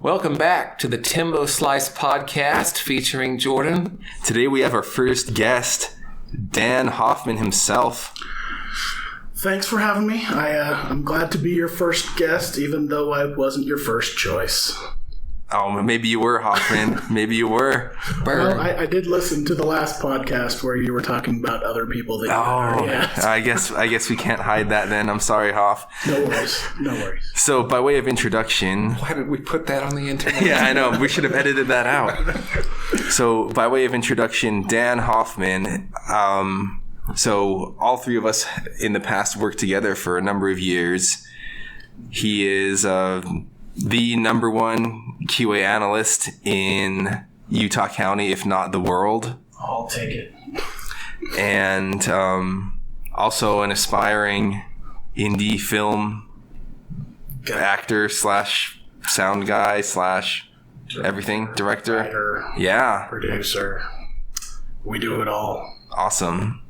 Welcome back to the Timbo Slice podcast featuring Jordan. Today we have our first guest, Dan Hoffman himself. Thanks for having me. I'm glad to be your first guest, even though I wasn't your first choice. Oh, maybe you were, Hoffman. Maybe you were. Well, I did listen to the last podcast where you were talking about other people that you already asked. I guess we can't hide that then. I'm sorry, Hoff. No worries. So, by way of introduction... Why did we put that on the internet? Yeah, I know. We should have edited that out. So, by way of introduction, Dan Hoffman. So, all three of us in the past worked together for a number of years. He is... the number one QA analyst in Utah County, if not the world. I'll take it. And also an aspiring indie film actor / sound guy / everything. Director. Writer. Yeah. Producer. We do it all. Awesome.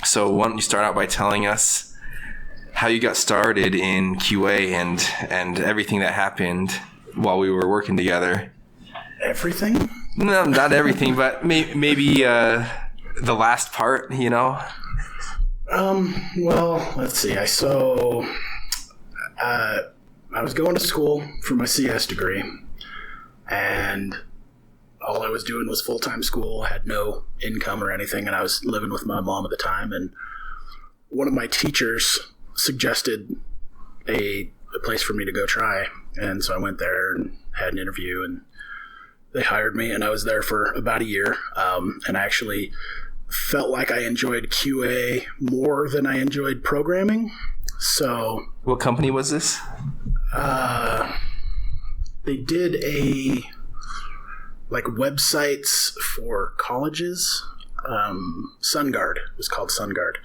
So why don't you start out by telling us how you got started in QA and everything that happened while we were working together. Everything? No, not everything, but maybe the last part, you know? Well, let's see. I was going to school for my CS degree, and all I was doing was full-time school. I had no income or anything, and I was living with my mom at the time, and one of my teachers suggested a place for me to go try, and so I went there and had an interview, and they hired me, and I was there for about a year, and I actually felt like I enjoyed QA more than I enjoyed programming. So what company was this? They did websites for colleges. SunGuard. It was called SunGuard,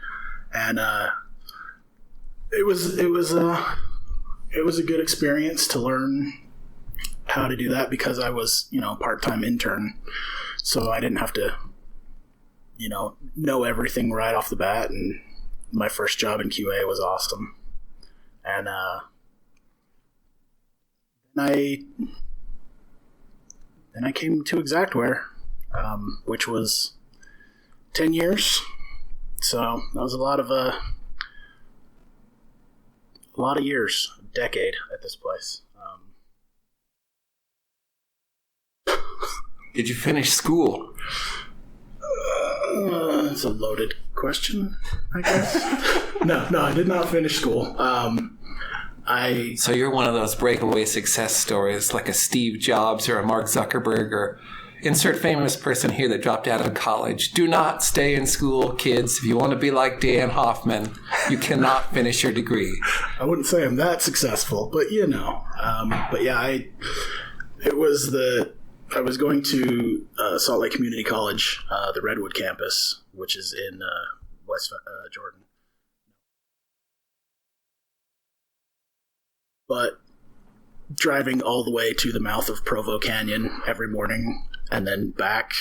and It was a good experience to learn how to do that because I was, a part-time intern, so I didn't have to, know everything right off the bat. And my first job in QA was awesome. And then I came to Exactware, which was 10 years. So that was a lot of years, a decade at this place. Did you finish school? That's a loaded question, I guess. No, I did not finish school. So you're one of those breakaway success stories, like a Steve Jobs or a Mark Zuckerberg or insert famous person here that dropped out of college. Do not stay in school, kids. If you want to be like Dan Hoffman, you cannot finish your degree. I wouldn't say I'm that successful, but I was going to Salt Lake Community College, the Redwood campus, which is in West Jordan. But driving all the way to the mouth of Provo Canyon every morning and then back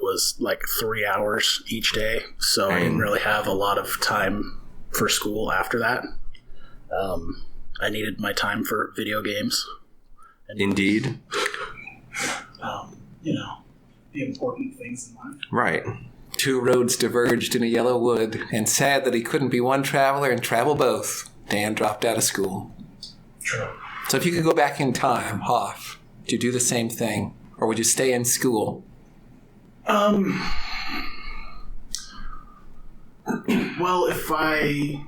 was like 3 hours each day, so I didn't really have a lot of time for school after that. I needed my time for video games. Indeed. The important things in life. Right. Two roads diverged in a yellow wood, and sad that he couldn't be one traveler and travel both, Dan dropped out of school. True. So if you could go back in time, Hoff, would you do the same thing? Or would you stay in school? Well, if I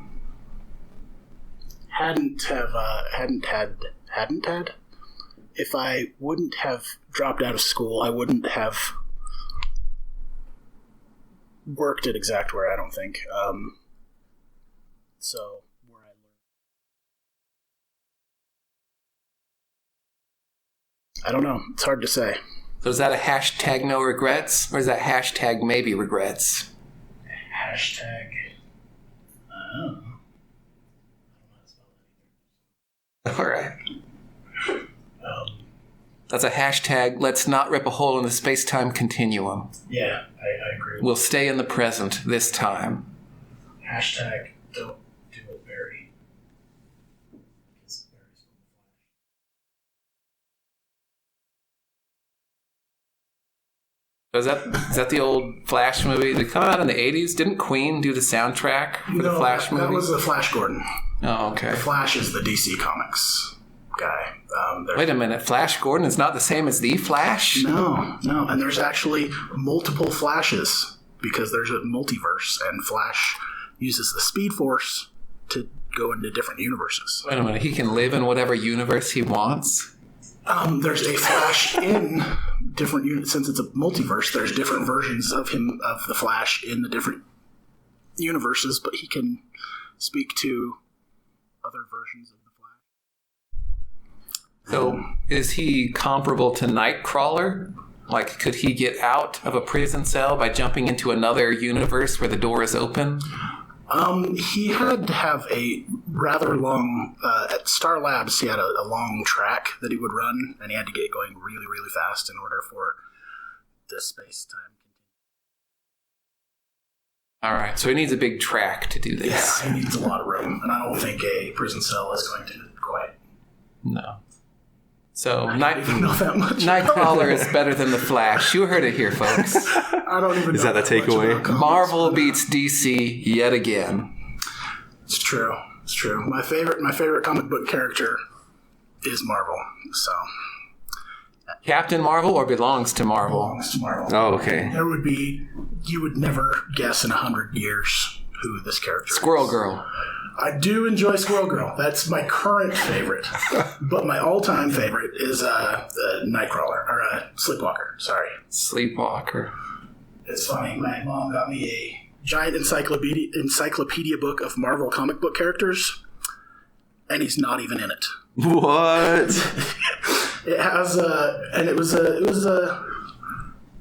if I wouldn't have dropped out of school, I wouldn't have worked at Exactware, I don't think. So where I learned, I don't know. It's hard to say. So is that a hashtag no regrets, or is that hashtag maybe regrets? Hashtag. All right. That's a hashtag, let's not rip a hole in the space-time continuum. Yeah, I agree. We'll stay in the present this time. Hashtag don't do it very Is that the old Flash movie? Did it come out in the 80s? Didn't Queen do the soundtrack for the Flash movie? That was the Flash Gordon. Oh, okay. The Flash is the DC Comics guy. Wait a minute. Flash Gordon is not the same as the Flash? No. And there's actually multiple Flashes because there's a multiverse, and Flash uses the Speed Force to go into different universes. Wait a minute. He can live in whatever universe he wants? There's a Flash in different units. Since it's a multiverse, there's different versions of the Flash in the different universes, but he can speak to other versions of the Flash. So, is he comparable to Nightcrawler? Like, could he get out of a prison cell by jumping into another universe where the door is open? He had to have a rather long, at Star Labs, he had a long track that he would run, and he had to get going really, really fast in order for the space-time. All right, so he needs a big track to do this. Yeah, he needs a lot of room, and I don't think a prison cell is going to quite. No. So, I don't even know that much. Nightcrawler is better than the Flash. You heard it here, folks. I don't even know. Is that the takeaway? Marvel beats DC yet again. It's true. It's true. My favorite comic book character is Marvel. So Captain Marvel or belongs to Marvel? Belongs to Marvel. Oh, okay. You would never guess in 100 years who this character Squirrel is. Girl. I do enjoy Squirrel Girl. That's my current favorite. But my all-time favorite is Nightcrawler, or Sleepwalker, sorry. Sleepwalker. It's funny. My mom got me a giant encyclopedia book of Marvel comic book characters, and he's not even in it. What? It has and it was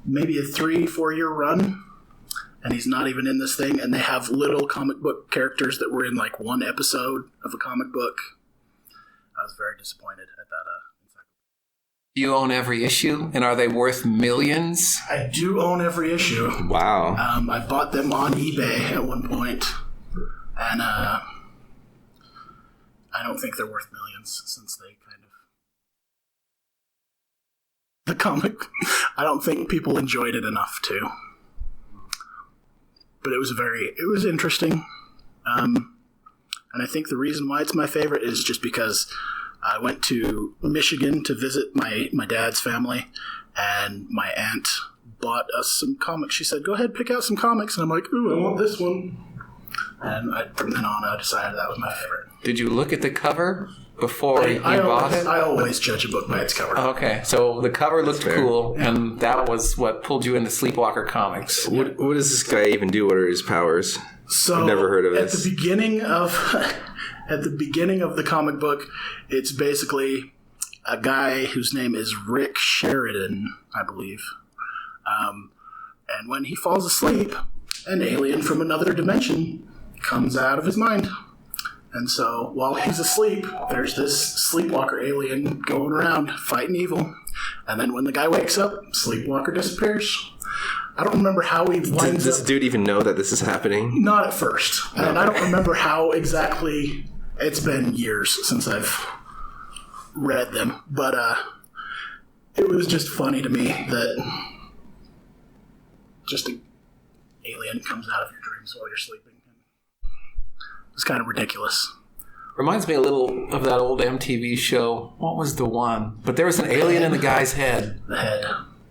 maybe a 3-4 year run, and he's not even in this thing. And they have little comic book characters that were in like one episode of a comic book. I was very disappointed at that. Do you own every issue, and are they worth millions? I do own every issue. Wow. I bought them on eBay at one point, and I don't think they're worth millions since they kind of the comic. I don't think people enjoyed it enough to. But it was interesting, and I think the reason why it's my favorite is just because I went to Michigan to visit my dad's family, and my aunt bought us some comics. She said, "Go ahead, pick out some comics," and I'm like, "Ooh, I want this one." And from then on, I decided that was my favorite. Did you look at the cover before you bought it? I always judge a book by its cover. Okay, so the cover looked cool, and that was what pulled you into Sleepwalker Comics. What does this guy even do? What are his powers? So I've never heard of this. At the beginning of the comic book, it's basically a guy whose name is Rick Sheridan, I believe. And when he falls asleep, an alien from another dimension comes out of his mind. And so while he's asleep, there's this sleepwalker alien going around fighting evil. And then when the guy wakes up, sleepwalker disappears. I don't remember how he winds up. Does this dude even know that this is happening? Not at first. And I don't remember how exactly. It's been years since I've read them. But it was just funny to me that just an alien comes out of your dreams while you're sleeping. It's kind of ridiculous. Reminds me a little of that old MTV show. What was the one? But there was an alien in the guy's head. The head.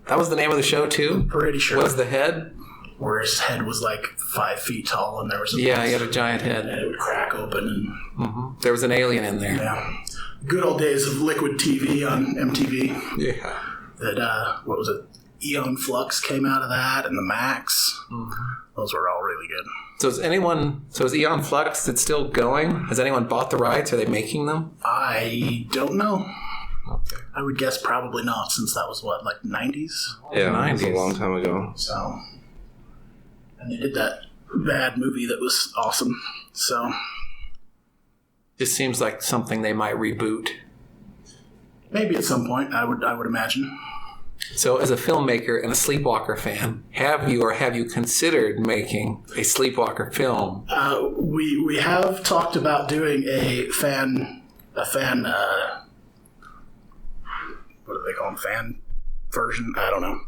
That was the name of the show, too? I'm pretty sure. Was the head? Where his head was like 5 feet tall, and there was a he had a giant head. And it would crack open. And there was an alien in there. Yeah. Good old days of liquid TV on MTV. Yeah. That, what was it? Eon Flux came out of that, and the Max. Those were all really good. So is Eon Flux, it's still going? Has anyone bought the rights? Are they making them? I don't know. Okay. I would guess probably not, since that was what, like 90s? Yeah, 90s. it was a long time ago. So, and they did that bad movie that was awesome. So, This seems like something they might reboot. maybe at some point, I would imagine. So as a filmmaker and a Sleepwalker fan, have you considered making a Sleepwalker film? We have talked about doing a fan what do they call them? version. I don't know.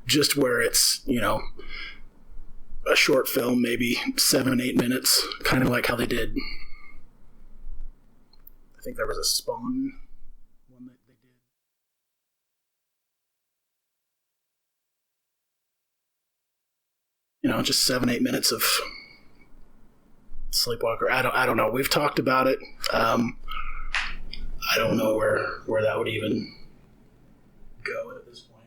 Just where it's, a short film, maybe 7-8 minutes, kind of like how they did. I think there was a Spawn one that they did. Just 7-8 minutes of Sleepwalker. I don't know. We've talked about it. I don't know where that would even go at this point,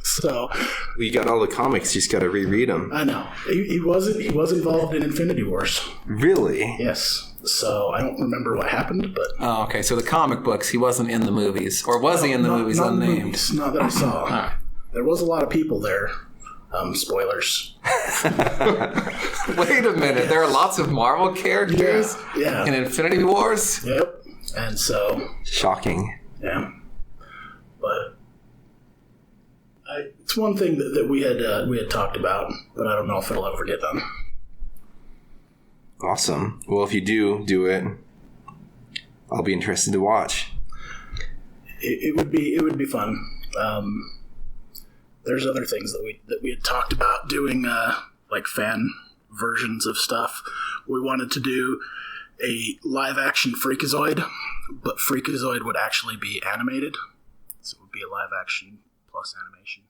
so we got all the comics. You just got to reread them. I know. He was involved in Infinity Wars. Really? Yes. So I don't remember what happened, but okay. So the comic books, he wasn't in the movies, or was he in the movies unnamed? Not that I saw. There was a lot of people there. Spoilers. Wait a minute. There are lots of Marvel characters in Infinity Wars? Yep. And so... Shocking. Yeah. But it's one thing that we had talked about, but I don't know if it'll ever get done. Awesome. Well, if you do it, I'll be interested to watch. It would be fun. There's other things that we had talked about doing, like fan versions of stuff. We wanted to do a live-action Freakazoid, but Freakazoid would actually be animated. So it would be a live-action plus animation.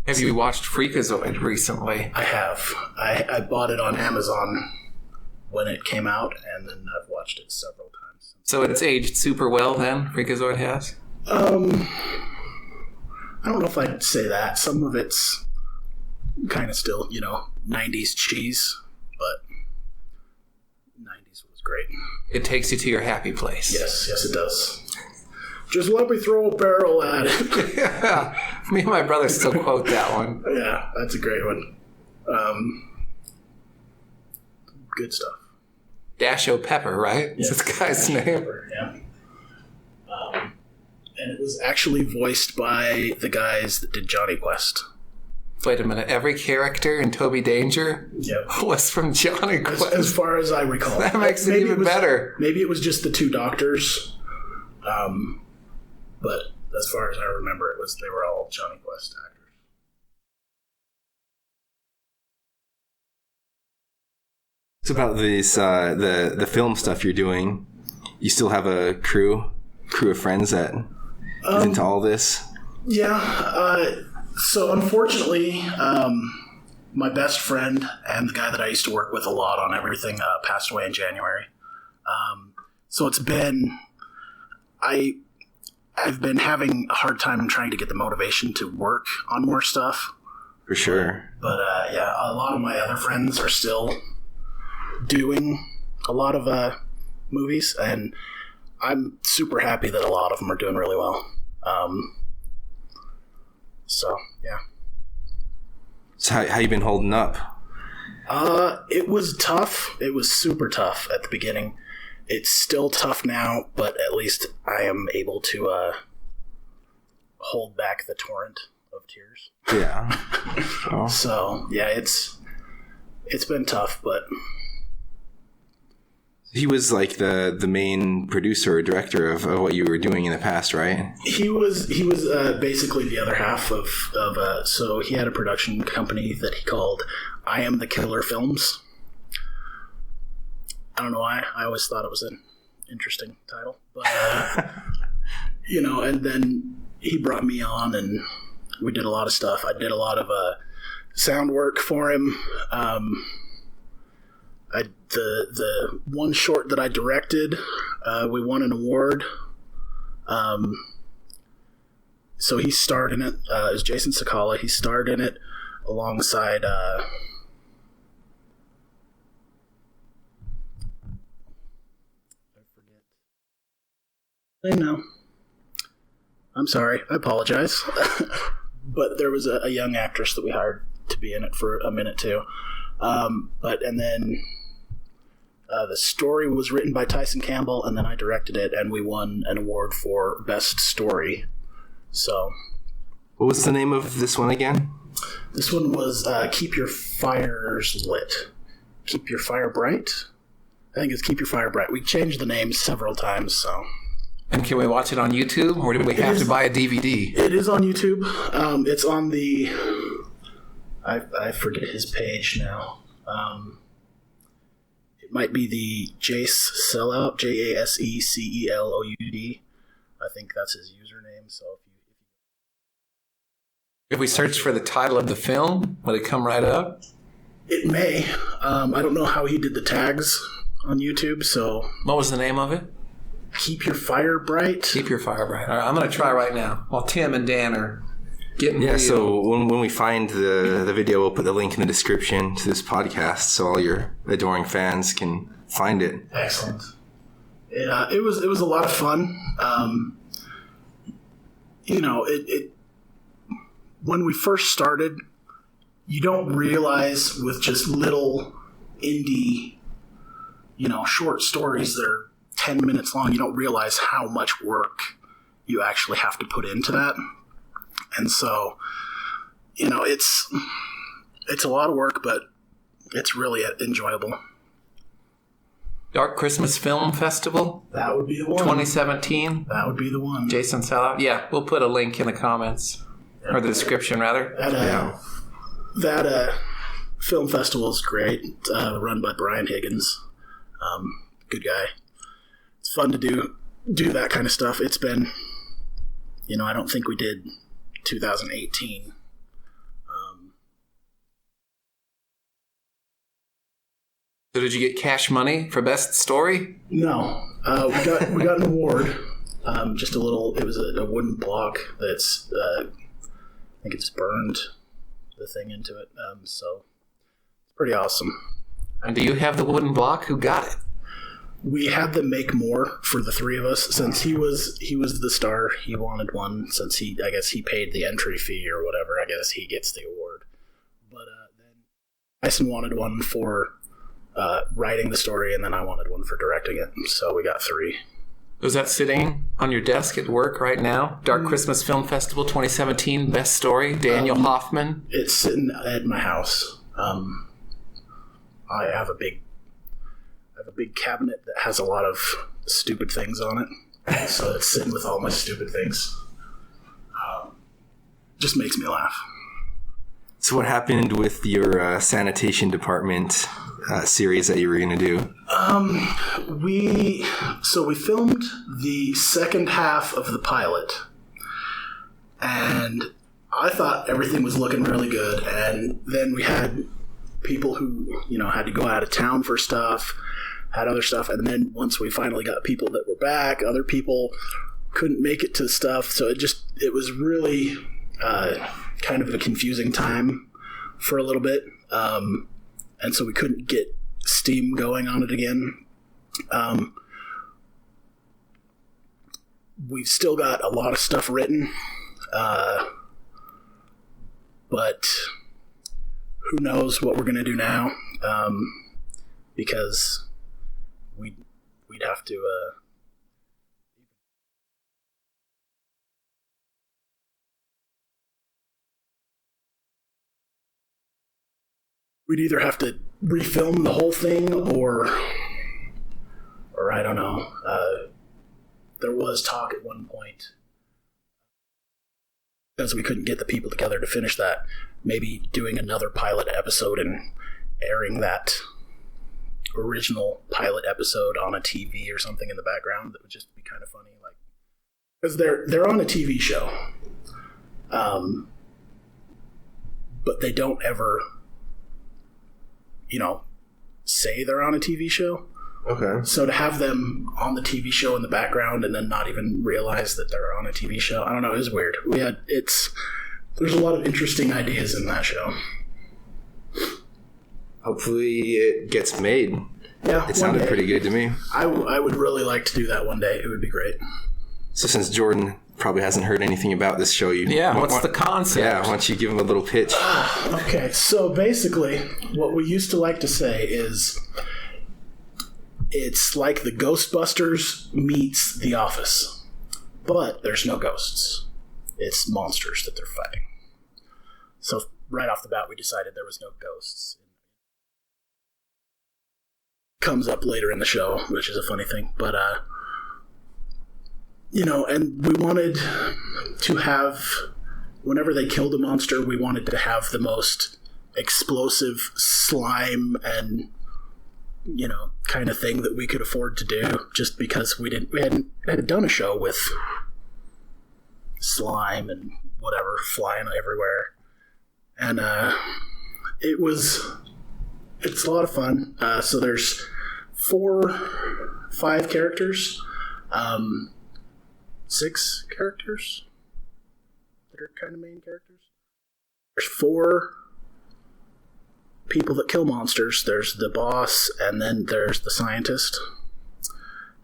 Have you watched Freakazoid recently? I have. I bought it on Amazon when it came out, and then I've watched it several times. So it's aged super well then, Freakazoid has? I don't know if I'd say that. Some of it's kind of still, 90s cheese, but 90s was great. It takes you to your happy place. Yes, it does. Just let me throw a barrel at it. Yeah. Me and my brother still quote that one. Yeah, that's a great one. Good stuff. Dasho Pepper, right? Yes, That's this guy's name. Pepper, yeah. And it was actually voiced by the guys that did Johnny Quest. Wait a minute. Every character in Toby Danger was from Johnny Quest. As far as I recall. That makes it even better. Maybe it was just the two doctors. But as far as I remember, they were all Johnny Quest actors. It's about this the film stuff you're doing. You still have a crew of friends that is into all this? Yeah. So unfortunately, my best friend and the guy that I used to work with a lot on everything passed away in January. So it's been I've been having a hard time trying to get the motivation to work on more stuff. For sure. But a lot of my other friends are still doing a lot of movies, and I'm super happy that a lot of them are doing really well. So yeah. So how you been holding up? It was tough. It was super tough at the beginning. It's still tough now, but at least I am able to hold back the torrent of tears. Yeah. Oh. So yeah, it's been tough, but he was like the main producer or director of what you were doing in the past, right? He was basically the other half of so he had a production company that he called I Am the Killer Films. I don't know why. I always thought it was an interesting title, but and then he brought me on, and we did a lot of stuff. I did a lot of sound work for him. The one short that I directed, we won an award. So he starred in it. It was Jason Sakala. He starred in it alongside. I know. I'm sorry. I apologize. But there was a young actress that we hired to be in it for a minute too. And then the story was written by Tyson Campbell, and then I directed it, and we won an award for Best Story. So, what was the name of this one again? This one was Keep Your Fires Lit, Keep Your Fire Bright. I think it's Keep Your Fire Bright. We changed the name several times, so. And can we watch it on YouTube, or do we have to buy a DVD? It is on YouTube. It's on the... I forget his page now. It might be the Jace Sellout, JASECELOUD. I think that's his username. So if we search for the title of the film, will it come right up? It may. I don't know how he did the tags on YouTube. So what was the name of it? Keep Your Fire Bright. Keep Your Fire Bright. All right, I'm going to try right now while Tim and Dan are getting real. So when we find the video, we'll put the link in the description to this podcast so all your adoring fans can find it. Excellent. It was a lot of fun. When we first started, you don't realize with just little indie, short stories that are 10 minutes long, you don't realize how much work you actually have to put into that. And so, it's a lot of work, but it's really enjoyable. Dark Christmas Film Festival? That would be the one. 2017? That would be the one. Jason Sellout? Yeah, we'll put a link in the comments. Or the description, rather. That film festival is great. Run by Brian Higgins. Good guy. It's fun to do that kind of stuff. It's been, I don't think we did 2018. So did you get cash money for best story? No. We got an award. Just a little, it was a wooden block that's, I think it's burned the thing into it. So it's pretty awesome. And do you have the wooden block? Who got it? We had them make more for the three of us. Since he was the star, he wanted one. Since I guess he paid the entry fee or whatever, I guess he gets the award. But then Tyson wanted one for writing the story, and then I wanted one for directing it. So we got 3. Is that sitting on your desk at work right now? Dark Christmas Film Festival 2017, best story, Daniel Hoffman. It's sitting at my house. I have a big cabinet that has a lot of stupid things on it. So it's sitting with all my stupid things. Just makes me laugh. So what happened with your sanitation department series that you were going to do? We filmed the second half of the pilot, and I thought everything was looking really good. And then we had people who, had to go out of town for stuff, had other stuff. And then once we finally got people that were back, other people couldn't make it to stuff. So it was really kind of a confusing time for a little bit. And so we couldn't get steam going on it again. We've still got a lot of stuff written, but who knows what we're going to do now, because we'd have to... we'd either have to refilm the whole thing or I don't know. There was talk at one point, because we couldn't get the people together to finish that, maybe doing another pilot episode and airing that original pilot episode on a TV or something in the background. That would just be kind of funny, like, because they're on a TV show, but they don't ever, say they're on a TV show. Okay. So to have them on the TV show in the background and then not even realize that they're on a TV show, I don't know, it was weird. There's a lot of interesting ideas in that show. Hopefully it gets made. Yeah, it sounded pretty good to me. I would really like to do that one day. It would be great. So since Jordan probably hasn't heard anything about this show, what's the concept? Yeah, why don't you give him a little pitch? Okay, so basically what we used to like to say is it's like the Ghostbusters meets The Office, but there's no ghosts. It's monsters that they're fighting. So right off the bat, we decided there was no ghosts. comes up later in the show, which is a funny thing. But, and we wanted to have, whenever they killed a monster, we wanted to have the most explosive slime and, kind of thing that we could afford to do, just because we hadn't done a show with slime and whatever flying everywhere. And it's a lot of fun. So there's 5 characters, 6 characters that are kind of main characters. There's 4 people that kill monsters. There's the boss, and then there's the scientist.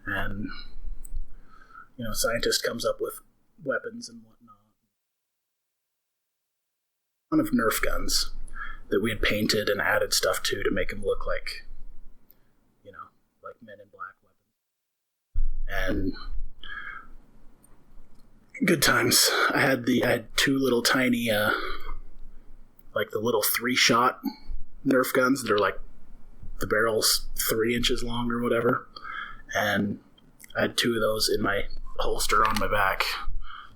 And scientist comes up with weapons and whatnot. A ton of Nerf guns that we had painted and added stuff to make them look like, like Men in Black weapons. And good times. I had 2 little tiny, like the little 3-shot Nerf guns that are like the barrel's 3 inches long or whatever. And I had 2 of those in my holster on my back,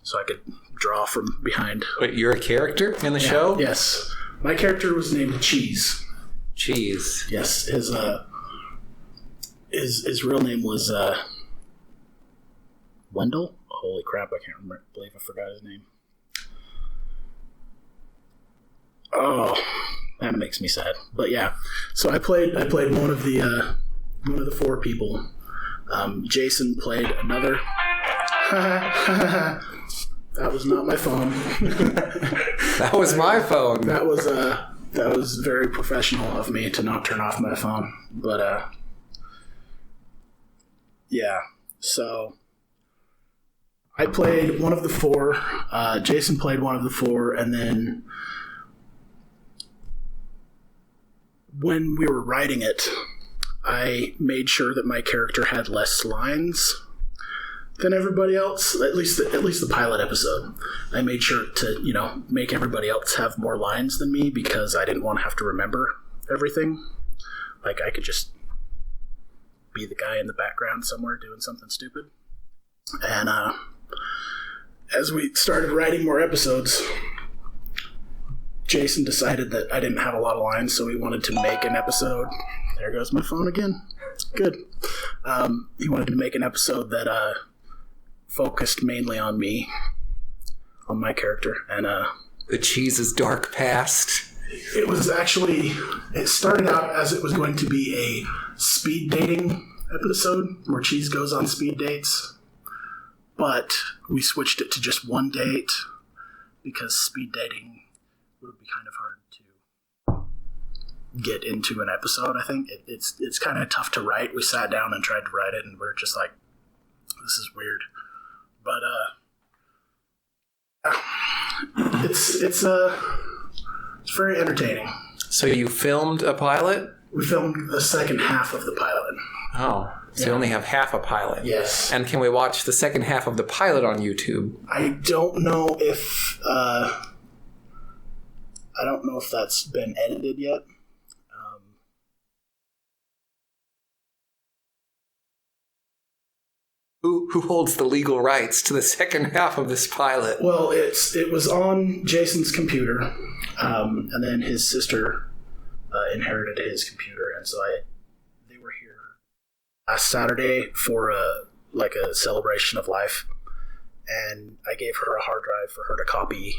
so I could draw from behind. Wait, you're a character in the show? Yes. My character was named Cheese. Cheese. Yes. His real name was Wendell? Holy crap, I can't believe I forgot his name. Oh, that makes me sad. But yeah. So I played one of the 4 people. Jason played another. That was not my phone. That was my phone. That was very professional of me to not turn off my phone. But yeah. So I played one of the 4. Jason played one of the 4, and then when we were writing it, I made sure that my character had less lines than everybody else. At least the pilot episode, I made sure to make everybody else have more lines than me, because I didn't want to have to remember everything. Like, I could just be the guy in the background somewhere doing something stupid. And as we started writing more episodes, Jason decided that I didn't have a lot of lines, so he wanted to make an episode. There goes my phone again. Good. He wanted to make an episode that focused mainly on me, on my character, and the Cheese's dark past. It started out as it was going to be a speed dating episode where Cheese goes on speed dates, but we switched it to just one date because speed dating would be kind of hard to get into an episode. I think it's kind of tough to write. We sat down and tried to write it, and we're just like, this is weird. But it's very entertaining. So you filmed a pilot? We filmed the second half of the pilot. Oh, so you only have half a pilot. Yes. And can we watch the second half of the pilot on YouTube? I don't know if that's been edited yet. Who holds the legal rights to the second half of this pilot? Well, it was on Jason's computer, and then his sister inherited his computer, and so they were here last Saturday for a celebration of life, and I gave her a hard drive for her to copy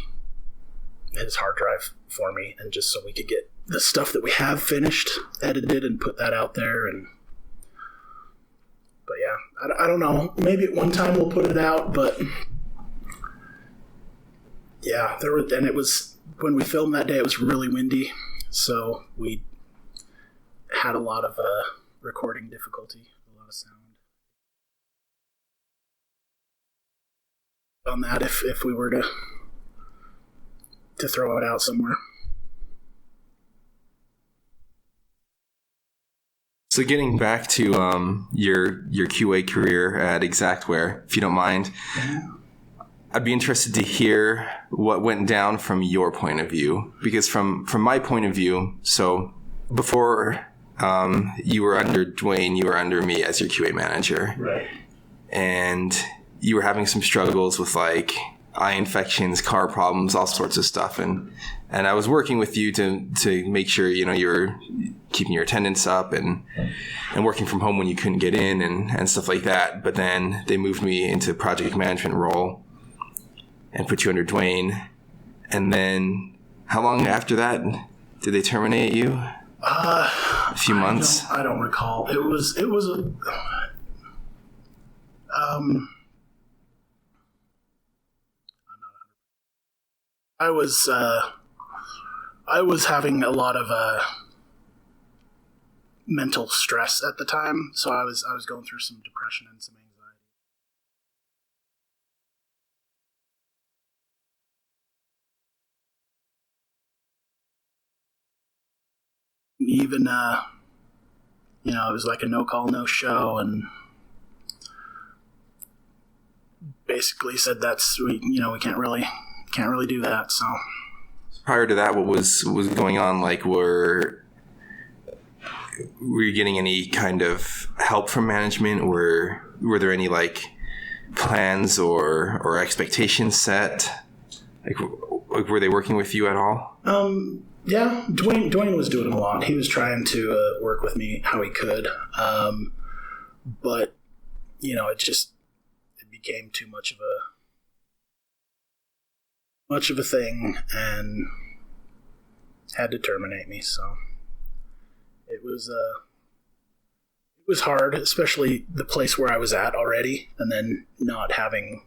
his hard drive for me, and just so we could get the stuff that we have finished edited and put that out there. But yeah, I don't know. Maybe at one time we'll put it out, but yeah, it was when we filmed that day. It was really windy, so we had a lot of recording difficulty, a lot of sound on that. If we were to throw it out somewhere. So getting back to your QA career at Exactware, if you don't mind, I'd be interested to hear what went down from your point of view. Because from my point of view, so before you were under Dwayne, you were under me as your QA manager. Right. And you were having some struggles with like eye infections, car problems, all sorts of stuff. And I was working with you to make sure, you were keeping your attendance up and working from home when you couldn't get in and stuff like that. But then they moved me into project management role and put you under Dwayne. And then how long after that did they terminate you? A few months? I don't recall. It was I was having a lot of mental stress at the time, so I was going through some depression and some anxiety. Even it was like a no call, no show, and basically said we can't really do that. So prior to that, what was going on? Like, were you getting any kind of help from management? Were there any like plans or expectations set? Like were they working with you at all? Yeah, Dwayne was doing a lot. He was trying to work with me how he could, but it became too much of a thing, and had to terminate me. So it was hard, especially the place where I was at already, and then not having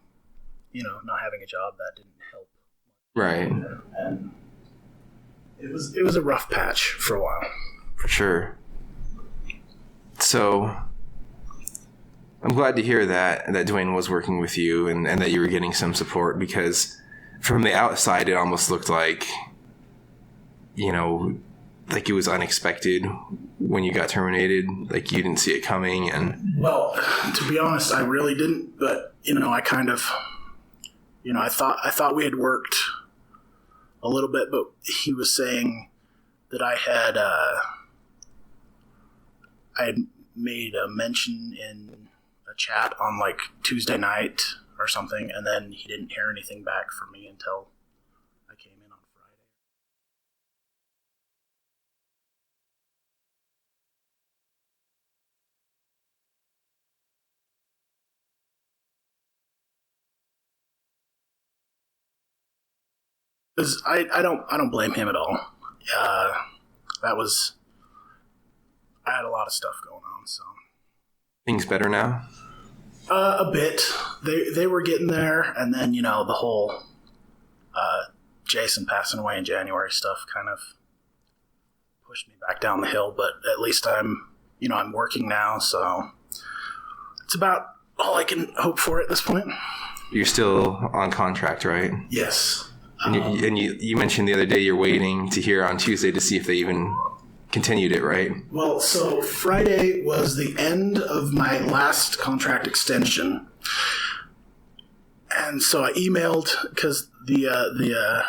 a job that didn't help. Right. And it was a rough patch for a while. For sure. So I'm glad to hear that Dwayne was working with you and that you were getting some support, because from the outside, it almost looked like, like it was unexpected when you got terminated, like you didn't see it coming. And well, to be honest, I really didn't, but I kind of, I thought we had worked a little bit, but he was saying that I had made a mention in a chat on like Tuesday night or something, and then he didn't hear anything back from me until I came in on Friday. Because I don't blame him at all. I had a lot of stuff going on, so. Things better now? A bit. They were getting there, and then the whole Jason passing away in January stuff kind of pushed me back down the hill. But at least I'm working now, so it's about all I can hope for at this point. You're still on contract, right? Yes. And you mentioned the other day you're waiting to hear on Tuesday to see if they even continued it, right? Well, so Friday was the end of my last contract extension. And so I emailed, because the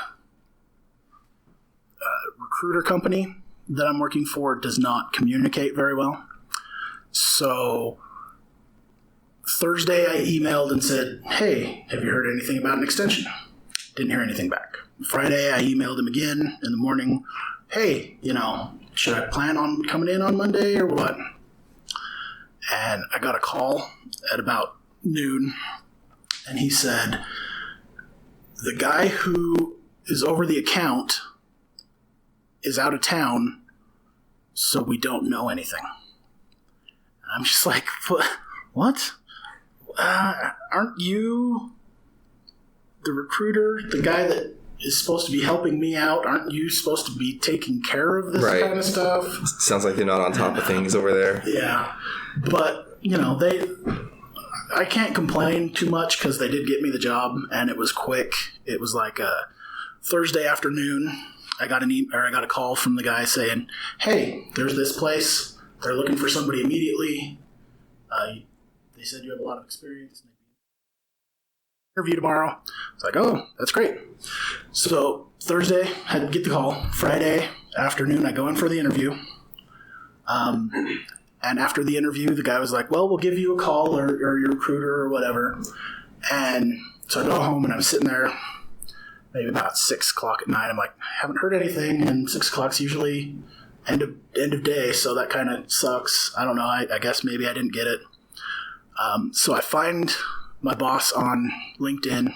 recruiter company that I'm working for does not communicate very well. So Thursday I emailed and said, hey, have you heard anything about an extension? Didn't hear anything back. Friday I emailed him again in the morning, hey, should I plan on coming in on Monday or what? And I got a call at about noon, and he said, the guy who is over the account is out of town, so we don't know anything. And I'm just like, what? Aren't you the recruiter, the guy that is supposed to be helping me out? Aren't you supposed to be taking care of this kind of stuff? Sounds like they're not on top of things over there. Yeah. But, I can't complain too much because they did get me the job, and it was quick. It was like a Thursday afternoon. I got a call from the guy saying, hey, there's this place. They're looking for somebody immediately. They said you have a lot of experience. Interview tomorrow. It's like, oh, that's great. So Thursday, I had to get the call. Friday afternoon, I go in for the interview. And after the interview, the guy was like, well, we'll give you a call or your recruiter or whatever. And so I go home and I'm sitting there maybe about 6 o'clock at night. I'm like, haven't heard anything. And 6 o'clock's usually end of day. So that kind of sucks. I don't know. I guess maybe I didn't get it. So I find my boss on LinkedIn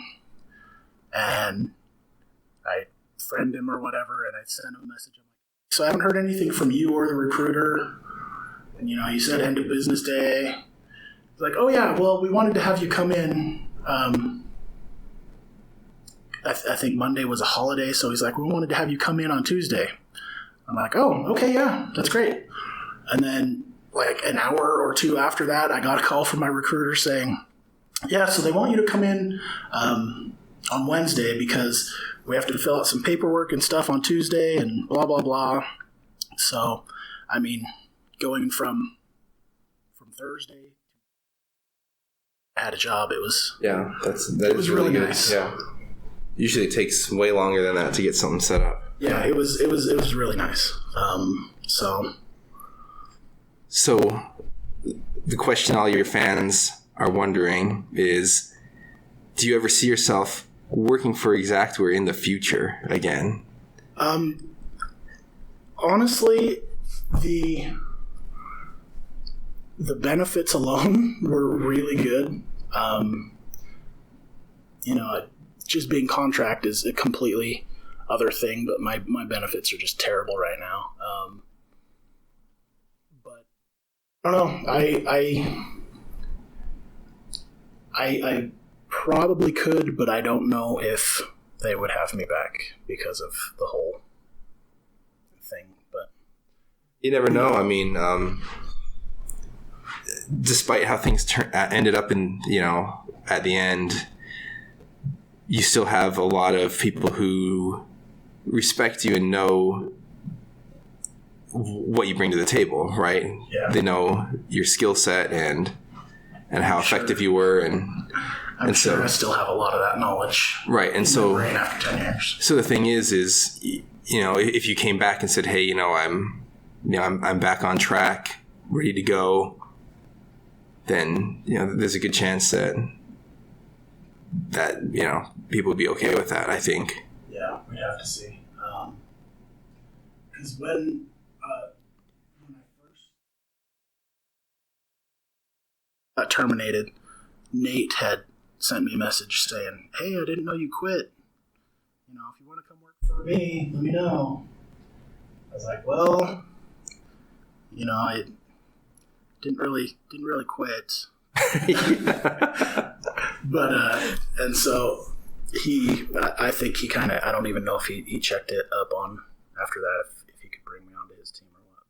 and I friend him or whatever. And I send him a message. I'm like, so I haven't heard anything from you or the recruiter. And, you said end of business day. He's like, oh, yeah, well, we wanted to have you come in. I think Monday was a holiday, so he's like, we wanted to have you come in on Tuesday. I'm like, oh, okay, yeah, that's great. And then, like, an hour or two after that, I got a call from my recruiter saying, yeah, so they want you to come in on Wednesday because we have to fill out some paperwork and stuff on Tuesday and blah, blah, blah. So, I mean, going from Thursday, I had a job. It was that was really nice. Yeah, usually it takes way longer than that to get something set up. Yeah, it was really nice. So the question all your fans are wondering is, do you ever see yourself working for Exactware in the future again? Honestly, the benefits alone were really good. Just being contract is a completely other thing, but my benefits are just terrible right now. But I don't know. I probably could, but I don't know if they would have me back because of the whole thing. But you never know. I mean, despite how things ended up in, at the end, you still have a lot of people who respect you and know what you bring to the table, right? Yeah. They know your skill set and how effective you were, and I'm sure I still have a lot of that knowledge. Right, and so brain after 10 years. So the thing is if you came back and said, hey, I'm back on track, ready to go, then there's a good chance that people would be okay with that, I think. Yeah, we'd have to see. Because when I first got terminated, Nate had sent me a message saying, hey, I didn't know you quit. If you want to come work for me, let me know. I was like, well, I didn't really quit. But and so I think he kind of, I don't even know if he checked it up on after that if he could bring me onto his team or what.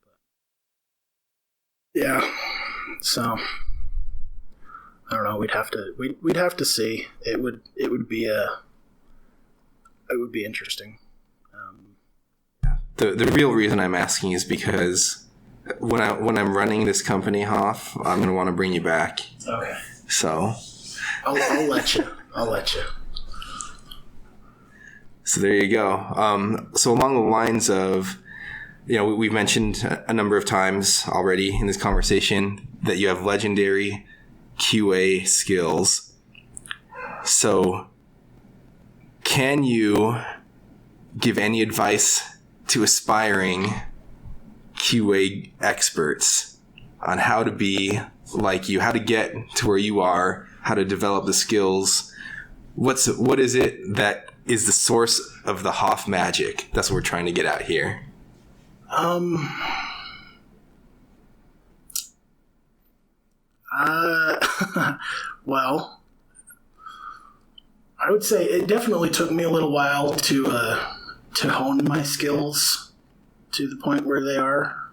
But yeah, so I don't know. We'd have to see. It would be interesting. The real reason I'm asking is because when I'm running this company, Hoff, I'm going to want to bring you back. Okay. So I'll let you. So there you go. So along the lines of, we've mentioned a number of times already in this conversation that you have legendary QA skills. So can you give any advice to aspiring QA experts on how to be like you, how to get to where you are, how to develop the skills? What is it that is the source of the Hoff magic? That's what we're trying to get at here. Well, I would say it definitely took me a little while to hone my skills to the point where they are,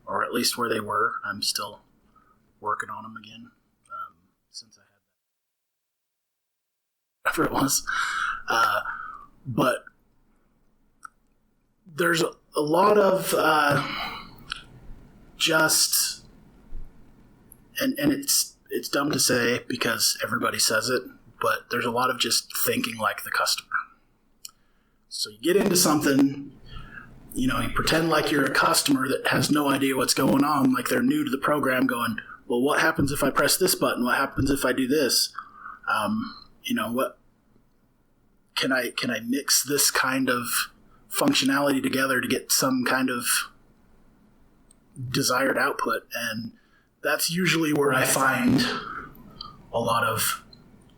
or at least where they were. I'm still working on them again, since I had whatever it was. But there's a lot of just, and it's dumb to say because everybody says it, but there's a lot of just thinking like the customer. So you get into something you pretend like you're a customer that has no idea what's going on, like they're new to the program, going, well, what happens if I press this button? What happens if I do this? What can I mix this kind of functionality together to get some kind of desired output? And that's usually where I find a lot of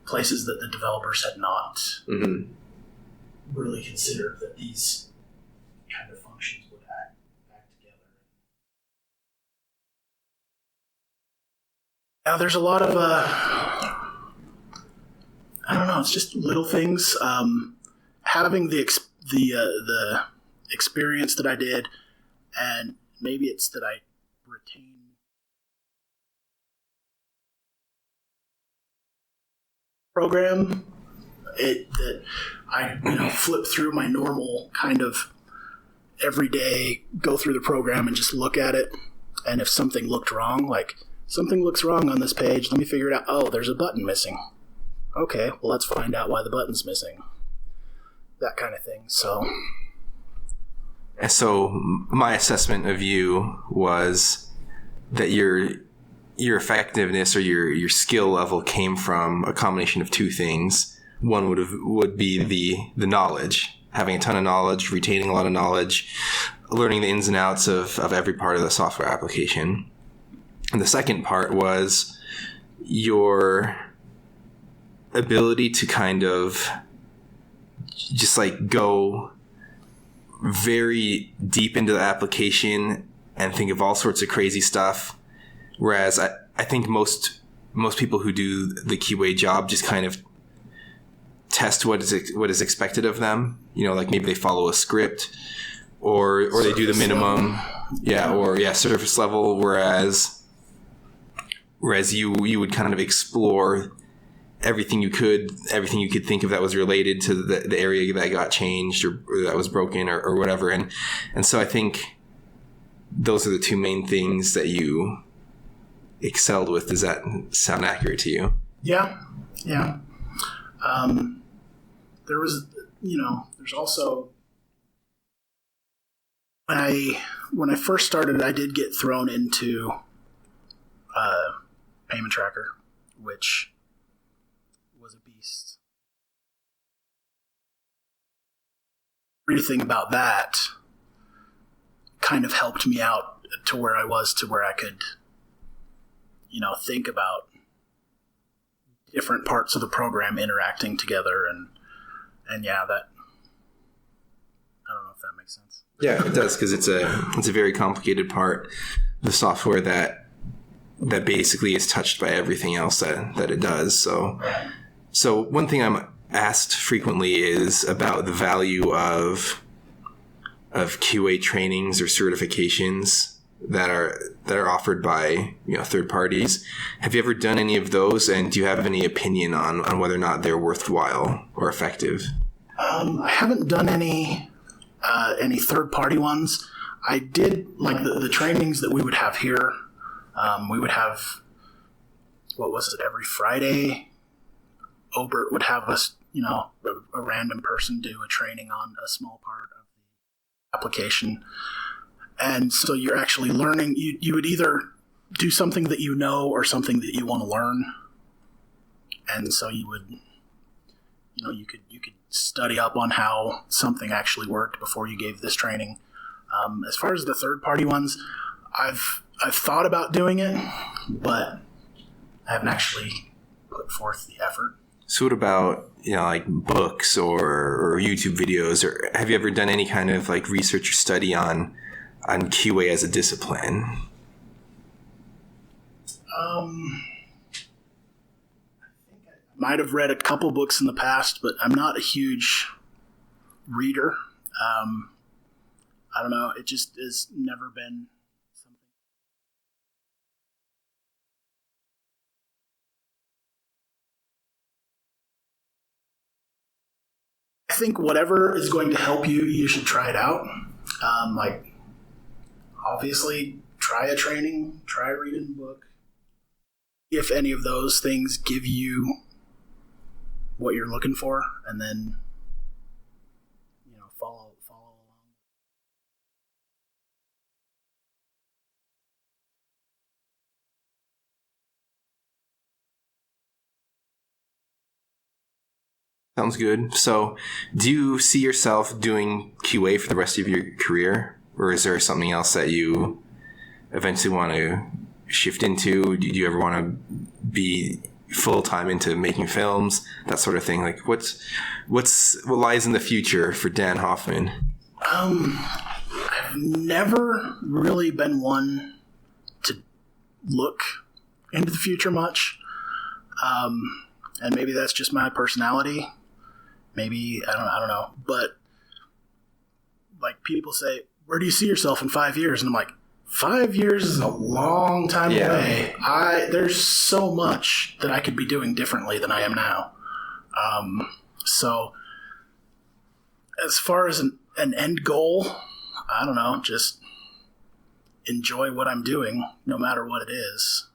places that the developers had not really considered that these kind of functions would act together. Now, there's a lot of I don't know. It's just little things. Having the experience that I did, and maybe it's that I retain program. That I flip through my normal kind of everyday, go through the program and just look at it. And if something looked wrong, like something looks wrong on this page, let me figure it out. Oh, there's a button missing. Okay, well, let's find out why the button's missing. That kind of thing. So my assessment of you was that your effectiveness or your skill level came from a combination of two things. One would be the knowledge, having a ton of knowledge, retaining a lot of knowledge, learning the ins and outs of every part of the software application. And the second part was your ability to kind of just like go very deep into the application and think of all sorts of crazy stuff. Whereas I think most people who do the QA job just kind of test what is expected of them. Like maybe they follow a script or they do the minimum. Surface level. Whereas you would kind of explore everything you could think of that was related to the area that got changed or that was broken or whatever. And so I think those are the two main things that you excelled with. Does that sound accurate to you? Yeah. There was, there's also, when I first started, I did get thrown into Payment Tracker, which was a beast. Everything about that kind of helped me out to where I was, to where I could, think about different parts of the program interacting together, and yeah, that, I don't know if that makes sense. Yeah, it does, because it's a very complicated part of the software that basically is touched by everything else that it does. So one thing I'm asked frequently is about the value of QA trainings or certifications that are offered by third parties. Have you ever done any of those, and do you have any opinion on whether or not they're worthwhile or effective? I haven't done any third party ones. I did like the trainings that we would have here. We would have, what was it, every Friday Obert would have us, a random person do a training on a small part of the application. And so you're actually learning. You would either do something that or something that you want to learn. And so you would, you could study up on how something actually worked before you gave this training. As far as the third-party ones, I've thought about doing it, but I haven't actually put forth the effort. So what about like books or YouTube videos, or have you ever done any kind of like research or study on QA as a discipline? I think I might have read a couple books in the past, but I'm not a huge reader. I don't know. It just has never been something. I think whatever is going to help you, you should try it out. Obviously, try a training, try reading a book. If any of those things give you what you're looking for, and then follow along. Sounds good. So, do you see yourself doing QA for the rest of your career? Or is there something else that you eventually want to shift into? Do you ever want to be full-time into making films? That sort of thing. Like, what lies in the future for Dan Hoffman? I've never really been one to look into the future much. And maybe that's just my personality. Maybe, I don't know. But, like, people say, where do you see yourself in 5 years? And I'm like, 5 years is a long time away. There's so much that I could be doing differently than I am now. So, as far as an end goal, I don't know, just enjoy what I'm doing, no matter what it is.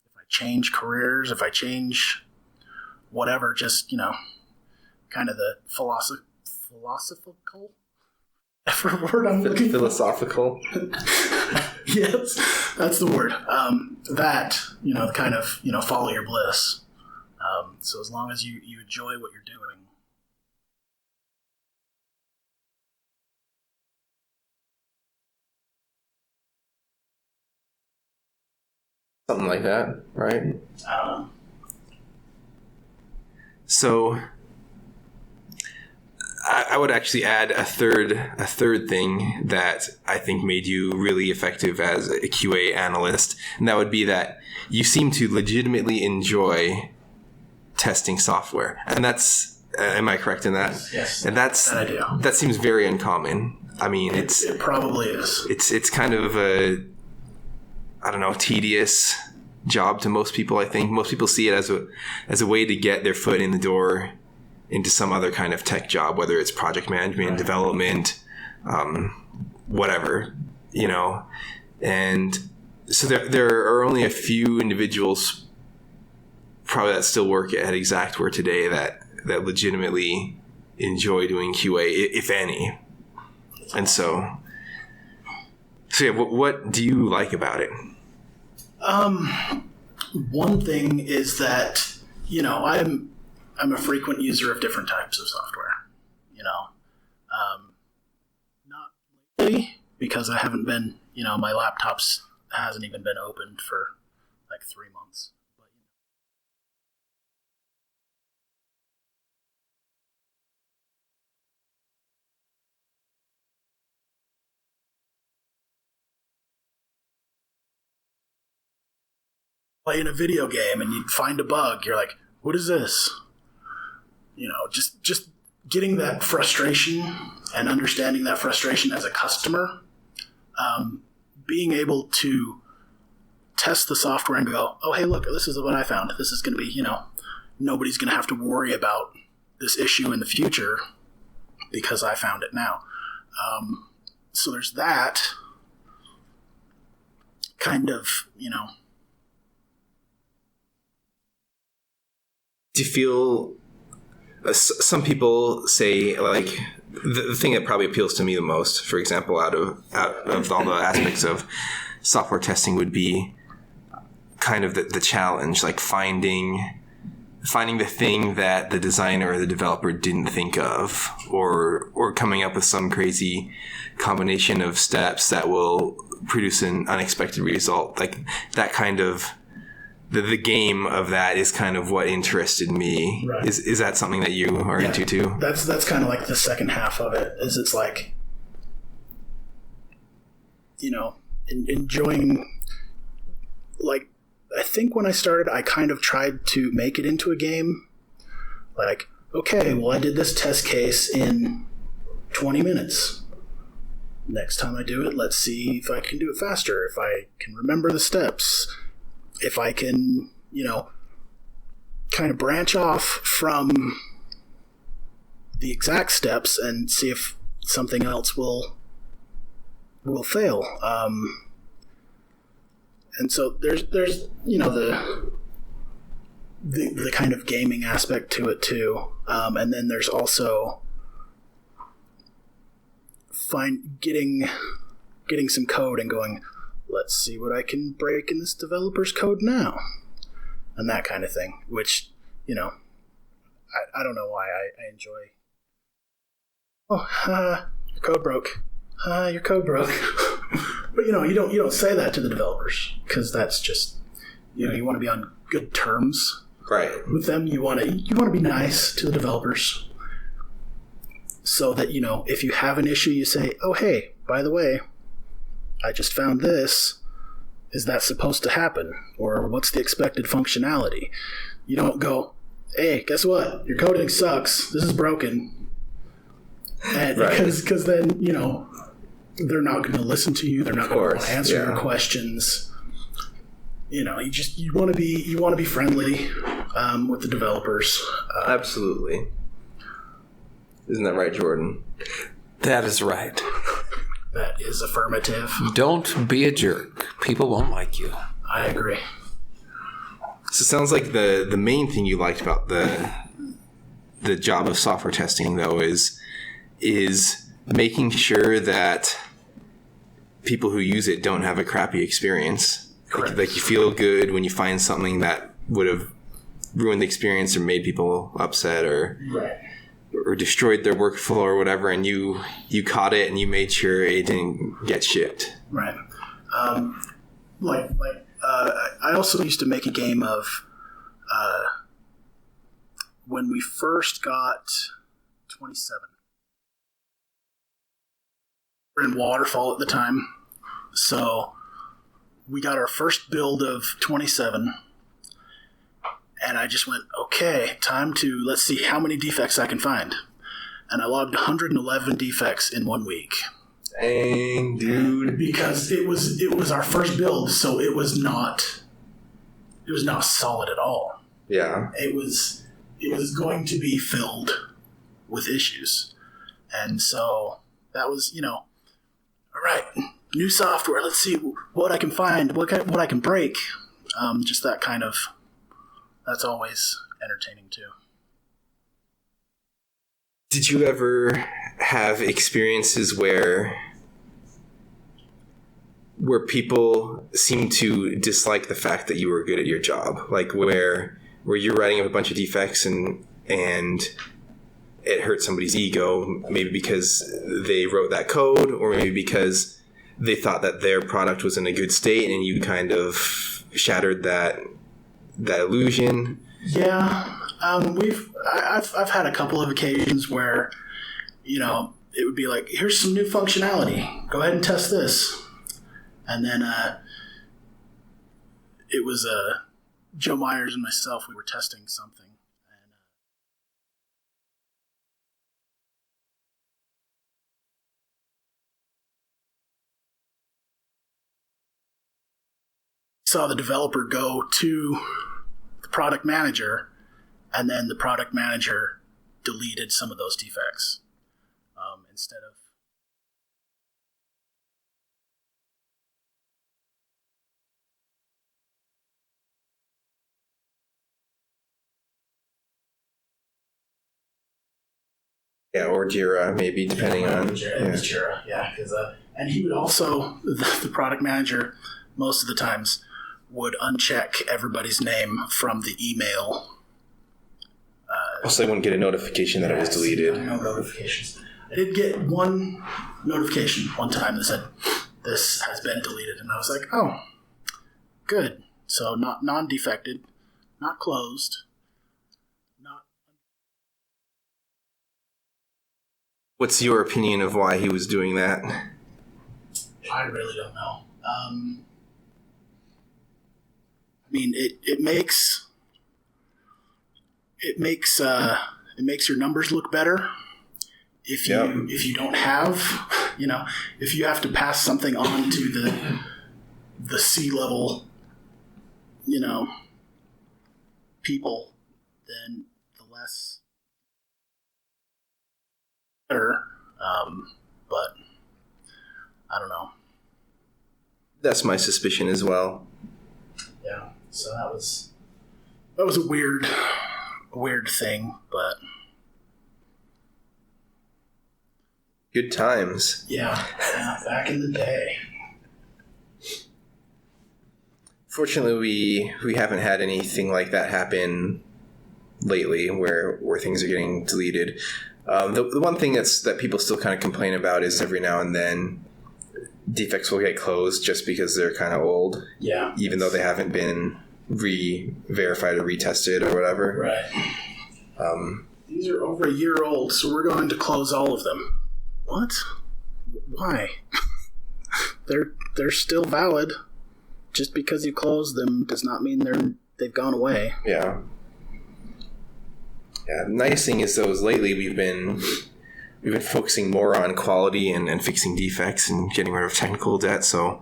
If I change careers, if I change whatever, just, kind of the philosophical word I'm looking for. Philosophical. Yes, that's the word. That, kind of, follow your bliss. So as long as you enjoy what you're doing. Something like that, right? So I would actually add a third thing that I think made you really effective as a QA analyst, and that would be that you seem to legitimately enjoy testing software, and that's am I correct in that? Yes. And that I do. That seems very uncommon. I mean, it probably is. It's kind of a, I don't know, tedious job to most people. I think most people see it as a way to get their foot in the door into some other kind of tech job, whether it's project management, right, development, whatever, And so there are only a few individuals probably that still work at Exactware today that legitimately enjoy doing QA, if any. And so yeah, what do you like about it? One thing is that, I'm a frequent user of different types of software, not lately because I haven't been, my laptop's hasn't even been opened for like 3 months. Playing a video game and you'd find a bug, you're like, what is this? Just getting that frustration and understanding that frustration as a customer, being able to test the software and go, oh, hey, look, this is what I found. This is going to be, nobody's going to have to worry about this issue in the future because I found it now. So there's that kind of, Do you feel some people say, like, the thing that probably appeals to me the most, for example, out of all the aspects of software testing would be kind of the challenge, like finding the thing that the designer or the developer didn't think of, or coming up with some crazy combination of steps that will produce an unexpected result. Like that kind of the game of that is kind of what interested me. Right. Is that something that you are into too? That's kind of like the second half of it. Is it's like, enjoying. Like, I think when I started, I kind of tried to make it into a game. Like, okay, well, I did this test case in 20 minutes. Next time I do it, let's see if I can do it faster, if I can remember the steps, if I can, kind of branch off from the exact steps and see if something else will fail. And so there's the kind of gaming aspect to it too, and then there's also getting some code and going, let's see what I can break in this developer's code now, and that kind of thing. Which I don't know why I enjoy. Oh, your code broke. Your code broke. But you don't say that to the developers, because that's just, you want to be on good terms with them. You want to be nice to the developers, so that if you have an issue, you say, oh hey, by the way, I just found this. Is that supposed to happen? Or what's the expected functionality? You don't go, hey, guess what? Your coding sucks. This is broken. And because then, they're not going to listen to you. They're not going to answer your questions. You want to be friendly with the developers. Absolutely. Isn't that right, Jordan? That is right. That is affirmative. Don't be a jerk. People won't like you. I agree. So it sounds like the main thing you liked about the job of software testing, though, is making sure that people who use it don't have a crappy experience. Correct. Like you feel good when you find something that would have ruined the experience or made people upset or destroyed their workflow or whatever, and you caught it and you made sure it didn't get shipped. Right. I also used to make a game of when we first got 27. We were in Waterfall at the time, so we got our first build of 27. And I just went, okay, let's see how many defects I can find. And I logged 111 defects in 1 week. Dang, dude. Because it was our first build, so it was not solid at all. Yeah. It was going to be filled with issues. And so that was, all right, new software, let's see what I can find, what I can break. Just that kind of. That's always entertaining, too. Did you ever have experiences where people seem to dislike the fact that you were good at your job? Like where you're writing up a bunch of defects and it hurt somebody's ego, maybe because they wrote that code or maybe because they thought that their product was in a good state and you kind of shattered that illusion. Yeah, I've had a couple of occasions where, it would be like, here's some new functionality. Go ahead and test this, and then it was Joe Myers and myself. We were testing something, and saw the developer go to the product manager, and then the product manager deleted some of those defects instead of. Yeah, or Jira, maybe, depending on. It was Jira, yeah. And he would also, the product manager, most of the times, would uncheck everybody's name from the email. So they wouldn't get a notification that it was deleted. No notifications. I did get one notification one time that said, this has been deleted. And I was like, oh, good. So not non-defected, not closed, not... What's your opinion of why he was doing that? I really don't know. It makes your numbers look better if you don't have, if you have to pass something on to the C-level, people, then the less better. But I don't know. That's my suspicion as well. Yeah. So that was a weird thing, but good times. Yeah, back in the day. Fortunately, we haven't had anything like that happen lately where things are getting deleted. The one thing that people still kind of complain about is every now and then defects will get closed just because they're kind of old. Yeah. Even though they haven't been re-verified or retested or whatever. Right. These are over a year old, so we're going to close all of them. What? Why? They're still valid. Just because you close them does not mean they've gone away. Yeah. Yeah. The nice thing is, though, is lately we've been focusing more on quality and fixing defects and getting rid of technical debt. So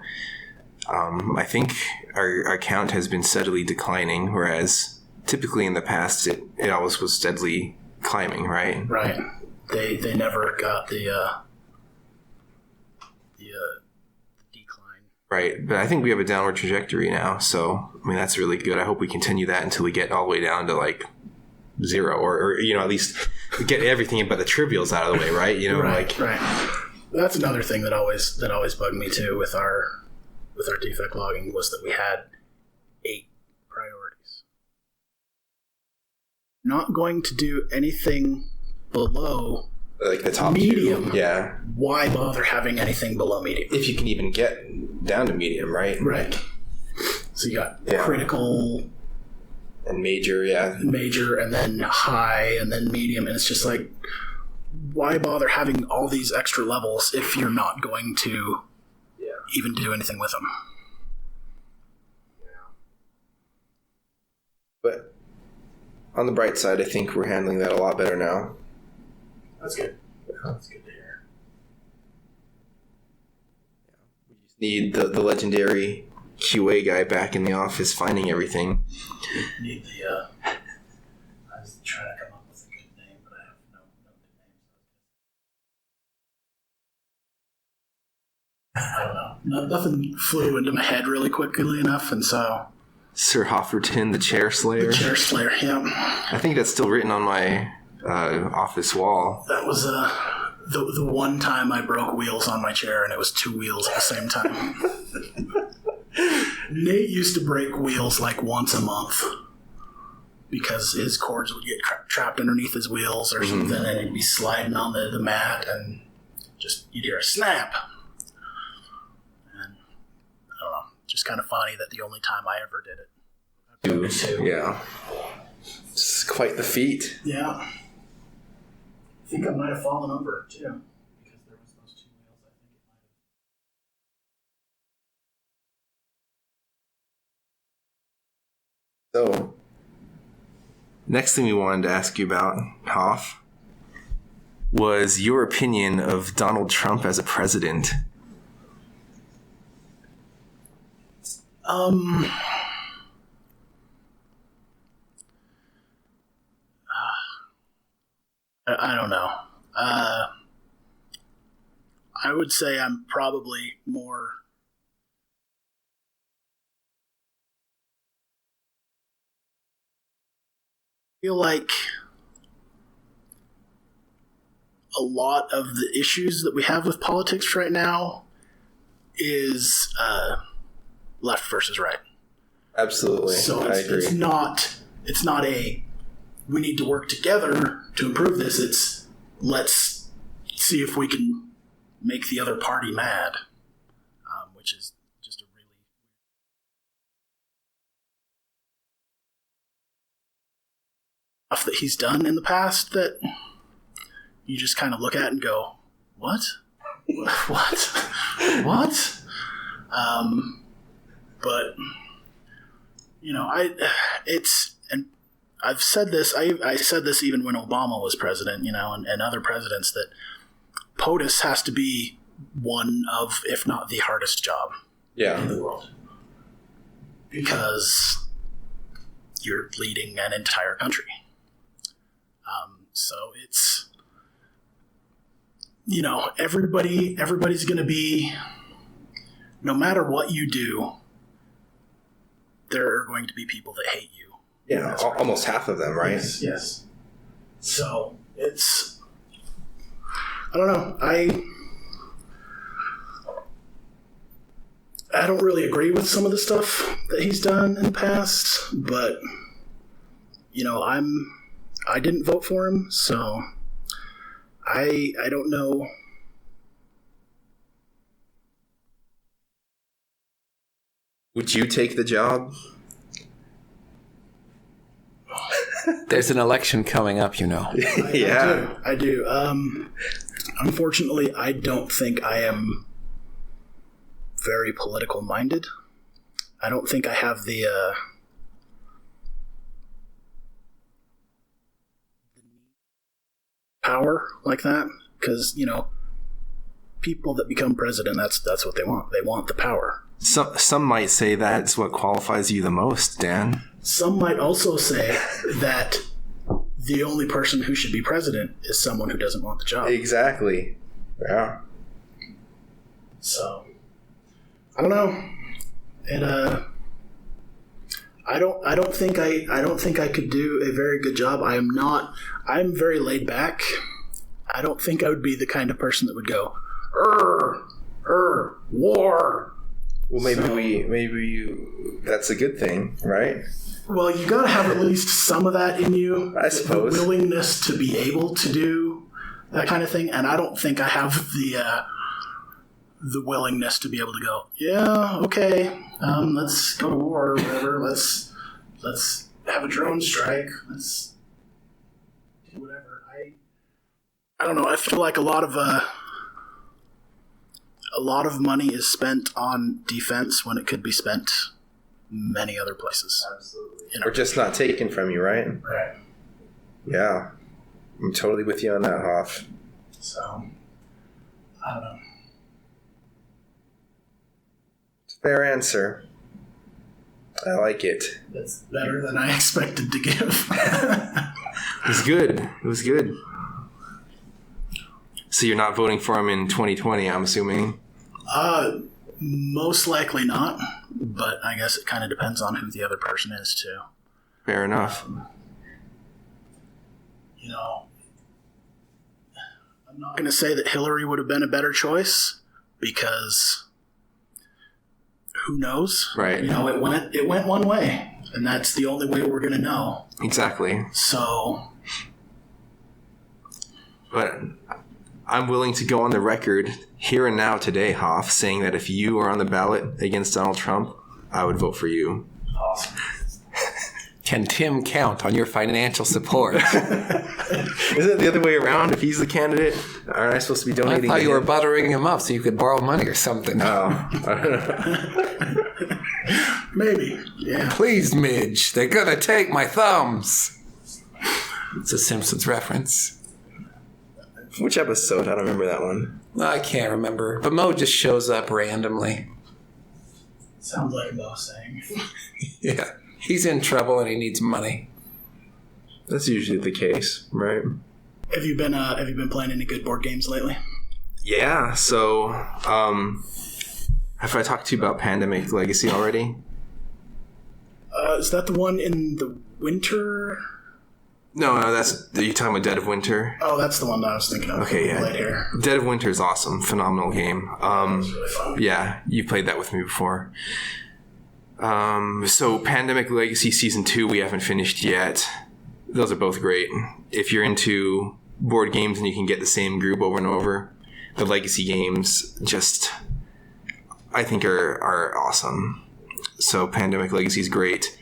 I think our count has been steadily declining, whereas typically in the past it always was steadily climbing, right? Right. They never got the decline. Right. But I think we have a downward trajectory now. So, I mean, that's really good. I hope we continue that until we get all the way down to like 0 or at least get everything but the trivials out of the way, right? Right. That's another thing that always bugged me too with our defect logging was that we had 8 priorities. Not going to do anything below like the top medium. 2. Yeah. Why bother having anything below medium? If you can even get down to medium, right? Right. So you got critical and major, and then high, and then medium, and it's just like, why bother having all these extra levels if you're not going to even do anything with them? Yeah. But on the bright side, I think we're handling that a lot better now. That's good. That's good to hear. We just need the legendary QA guy back in the office finding everything. Need the I was trying to come up with a good name, but I have no good names. I don't know. Nothing flew into my head really quickly enough, and so Sir Hofferton, the Chair Slayer. The Chair Slayer, yeah. I think that's still written on my office wall. That was the one time I broke wheels on my chair, and it was 2 wheels at the same time. Nate used to break wheels like once a month because his cords would get trapped underneath his wheels or something, and he'd be sliding on the mat, and just you'd hear a snap. And I don't know, just kind of funny that the only time I ever did it. I broke it 2. Yeah. It's quite the feat. Yeah. I think I might have fallen over too. Because there was those 2 wheels, I think it might have. So, next thing we wanted to ask you about, Hoff, was your opinion of Donald Trump as a president. I don't know. I would say I'm probably more feel like a lot of the issues that we have with politics right now is left versus right. Absolutely. So I agree. It's not a we need to work together to improve this. It's let's see if we can make the other party mad, which is just a really stuff that he's done in the past that you just kind of look at and go, what? What? But and I've said this. I said this even when Obama was president, and other presidents, that POTUS has to be one of, if not the hardest job in the world, because you're leading an entire country. So it's everybody's going to be, no matter what you do, there are going to be people that hate you. Yeah, almost half of them, right? Yes. So it's, I don't know. I don't really agree with some of the stuff that he's done in the past, but I'm I didn't vote for him, so I don't know. Would you take the job? There's an election coming up, you know. Yeah. I do. Unfortunately, I don't think I am very political minded. I don't think I have the power like that, because, you know, people that become president, that's what they want. They want the power. Some might say that's what qualifies you the most, Dan. Some might also say that the only person who should be president is someone who doesn't want the job. Exactly. Yeah. So, I don't know. And I don't think I could do a very good job. I'm very laid back. I don't think I would be the kind of person that would go, war. Well, maybe that's a good thing, right? Well, you got to have at least some of that in you. I suppose. The willingness to be able to do that kind of thing. And I don't think I have the willingness to be able to go, yeah, okay, let's go to war or whatever. Let's have a drone strike. Let's do whatever. I don't know. I feel like a lot of money is spent on defense when it could be spent many other places. Absolutely. Or just not taken from you, right? Right. Yeah. I'm totally with you on that, Hoff. So, I don't know. It's a fair answer. I like it. That's better than I expected to give. It was good. It was good. So you're not voting for him in 2020, I'm assuming? Most likely not, but I guess it kind of depends on who the other person is, too. Fair enough. You know, I'm not going to say that Hillary would have been a better choice, because who knows? Right. You know, it went one way, and that's the only way we're going to know. Exactly. So, but I'm willing to go on the record here and now today, Hoff, saying that if you are on the ballot against Donald Trump, I would vote for you. Awesome. Can Tim count on your financial support? Isn't it the other way around? If he's the candidate, aren't I supposed to be donating? I thought to you were him? buttering him up so you could borrow money or something. Oh. Maybe. Yeah. Please, Midge. They're gonna take my thumbs. It's a Simpsons reference. Which episode? I don't remember that one. I can't remember. But Mo just shows up randomly. Sounds like Mo saying. Yeah. He's in trouble and he needs money. That's usually the case, right? Have you been playing any good board games lately? Yeah, so have I talked to you about Pandemic Legacy already? Is that the one in the winter? No, that's you're talking about Dead of Winter. Oh, that's the one that I was thinking of. Okay, yeah. Played here. Dead of Winter is awesome, phenomenal game. It's really fun. Yeah, you played that with me before. So Pandemic Legacy Season 2 we haven't finished yet. Those are both great. If you're into board games and you can get the same group over and over, the Legacy games just, I think, are awesome. So Pandemic Legacy is great.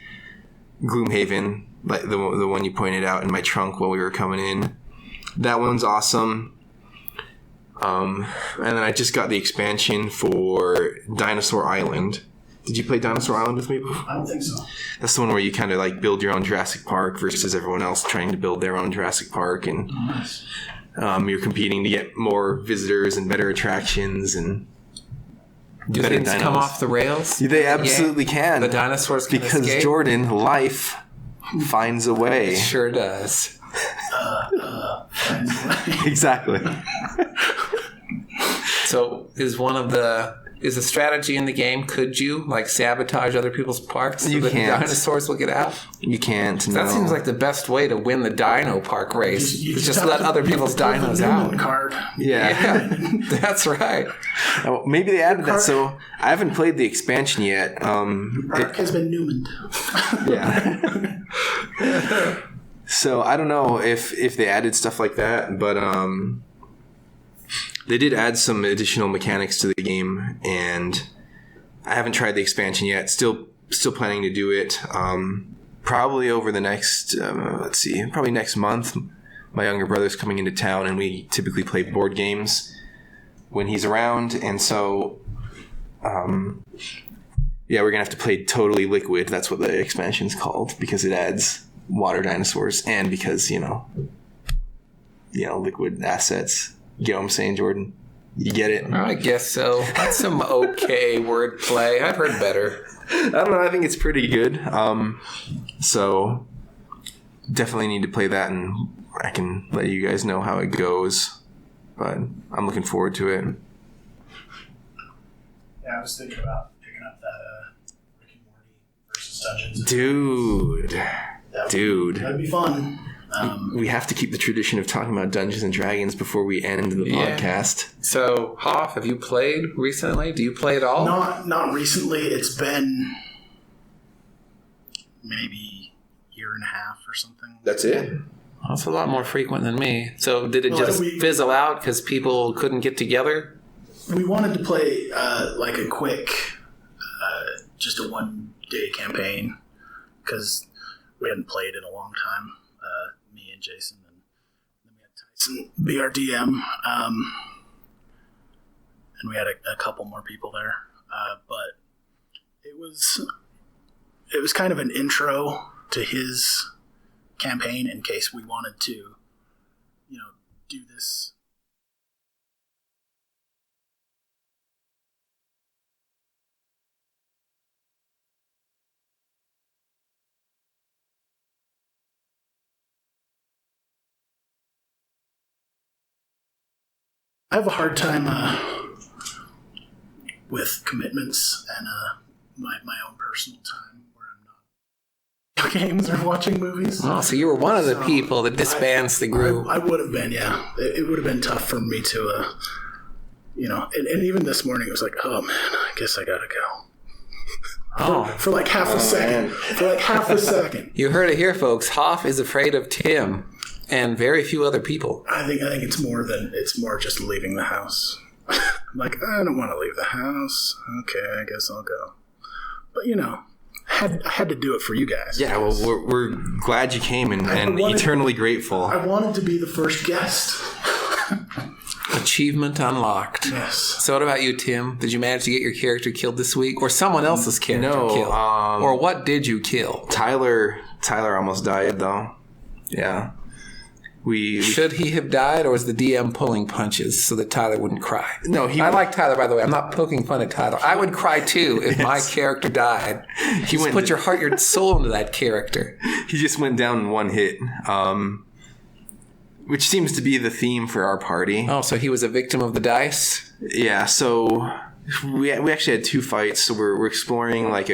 Gloomhaven, like the one you pointed out in my trunk while we were coming in, that one's awesome. And then I just got the expansion for Dinosaur Island. Did you play Dinosaur Island with me before? I don't think so. That's the one where you kind of like build your own Jurassic Park versus everyone else trying to build their own Jurassic Park, and Nice. you're competing to get more visitors and better attractions and Do better things dinos. come off the rails? They absolutely can. The dinosaurs can because escape? Jordan, life finds a way. It sure does. Exactly. So is the strategy in the game, could you like sabotage other people's parks so You that the can't. dinosaurs will get out? You can't. No. That seems like the best way to win the dino park race. You is just have let to other people's pull the dinos Newman out. card. Yeah. Yeah, that's right. Oh, maybe they added that. So I haven't played the expansion yet. Park has been Newmaned. Yeah. So I don't know if they added stuff like that, but they did add some additional mechanics to the game, and I haven't tried the expansion yet. Still planning to do it. Probably over the next, probably next month. My younger brother's coming into town, and we typically play board games when he's around, and so we're gonna have to play Totally Liquid. That's what the expansion's called, because it adds water dinosaurs, and because liquid assets. You get what I'm saying, Jordan? You get it? I guess so. That's some okay wordplay. I've heard better. I don't know. I think it's pretty good. So definitely need to play that, and I can let you guys know how it goes. But I'm looking forward to it. Yeah, I was thinking about picking up that Rick and Morty versus Dungeons. Dude. That'd be fun. We have to keep the tradition of talking about Dungeons and Dragons before we end the podcast. So, Hoff, have you played recently? Do you play at all? Not recently. It's been maybe a year and a half or something. That's it? That's a lot more frequent than me. So did it just fizzle out because people couldn't get together? We wanted to play like a quick, just a one-day campaign, because we hadn't played in a long time. Me and Jason, and then we had Tyson be our DM, and we had a couple more people there. But it was kind of an intro to his campaign in case we wanted to, do this. I have a hard time with commitments and my own personal time where I'm not games or watching movies. Oh, so you were one of the people that disbands the group. I would have been, yeah. It would have been tough for me to, and even this morning it was like, oh man, I guess I gotta go. For like half a second. You heard it here, folks. Hoff is afraid of Tim. And very few other people. I think it's more just leaving the house. I'm like, I don't want to leave the house. Okay, I guess I'll go. But I had to do it for you guys. Yeah, well, we're glad you came and eternally grateful. I wanted to be the first guest. Achievement unlocked. Yes. So what about you, Tim? Did you manage to get your character killed this week, or someone else's character killed? Or what did you kill? Tyler almost died though. Yeah. Should he have died, or was the DM pulling punches so that Tyler wouldn't cry? No, I like Tyler, by the way. I'm not poking fun at Tyler. I would cry too if my character died. Put your heart, your soul into that character. He just went down in one hit, which seems to be the theme for our party. Oh, so he was a victim of the dice? Yeah. So we actually had two fights. So we're exploring like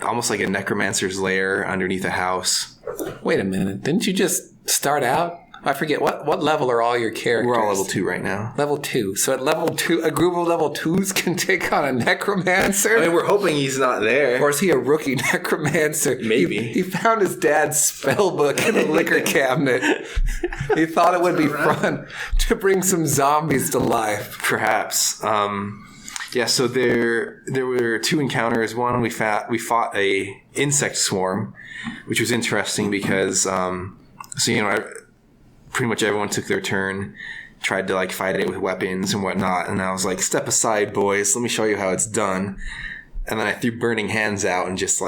almost like a necromancer's lair underneath a house. Wait a minute. Didn't you just start out? I forget. What level are all your characters? We're all level 2 right now. Level 2. So at level 2, a group of level 2s can take on a necromancer? I mean, we're hoping he's not there. Or is he a rookie necromancer? Maybe. He found his dad's spell book in the liquor cabinet. He thought it would be fun to bring some zombies to life. Perhaps. Yeah, so there were two encounters. One, we fought a insect swarm, which was interesting because, pretty much everyone took their turn, tried to fight it with weapons and whatnot, and I was like, step aside, boys, let me show you how it's done. And then I threw Burning Hands out and just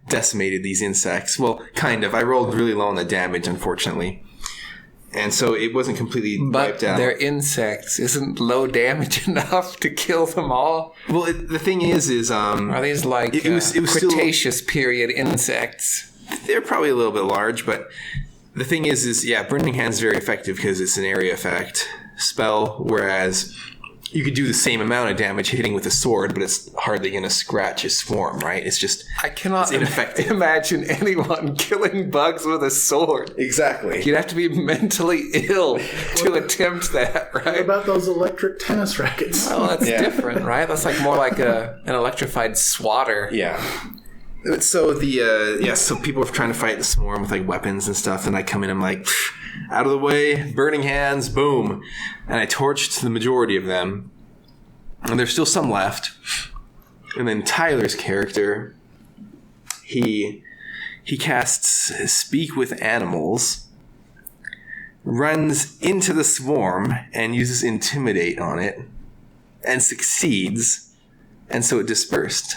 decimated these insects. Well, kind of. I rolled really low on the damage, unfortunately. And so it wasn't completely wiped out. But they're insects. Isn't low damage enough to kill them all? Well, the thing is are these it was Cretaceous period insects? They're probably a little bit large, but the thing is Burning Hand's very effective because it's an area effect spell, whereas you could do the same amount of damage hitting with a sword, but it's hardly going to scratch a swarm, right? It's just I cannot ineffective. Imagine anyone killing bugs with a sword. Exactly. You'd have to be mentally ill to attempt that, right? What about those electric tennis rackets? Well, that's different, right? That's more like an electrified swatter. Yeah. So so people were trying to fight the swarm with like weapons and stuff, and I come in, I'm like, out of the way, burning hands, boom, and I torched the majority of them, and there's still some left. And then Tyler's character, he casts Speak with Animals, runs into the swarm and uses Intimidate on it, and succeeds, and so it dispersed.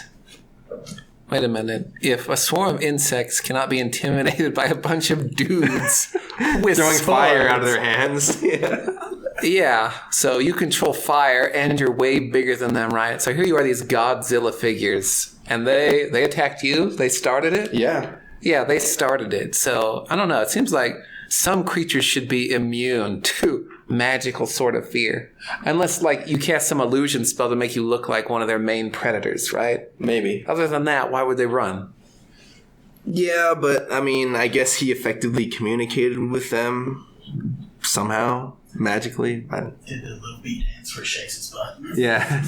Wait a minute. If a swarm of insects cannot be intimidated by a bunch of dudes with Throwing swords, fire out of their hands. Yeah, so you control fire and you're way bigger than them, right? So here you are, these Godzilla figures, and they attacked you? They started it? Yeah. Yeah, they started it. So, I don't know. It seems like some creatures should be immune to magical sort of fear. Unless, like, you cast some illusion spell to make you look like one of their main predators, right? Maybe. Other than that, why would they run? Yeah, but, I mean, I guess he effectively communicated with them somehow, magically. Did the little beat dance for Chase's butt. Yeah.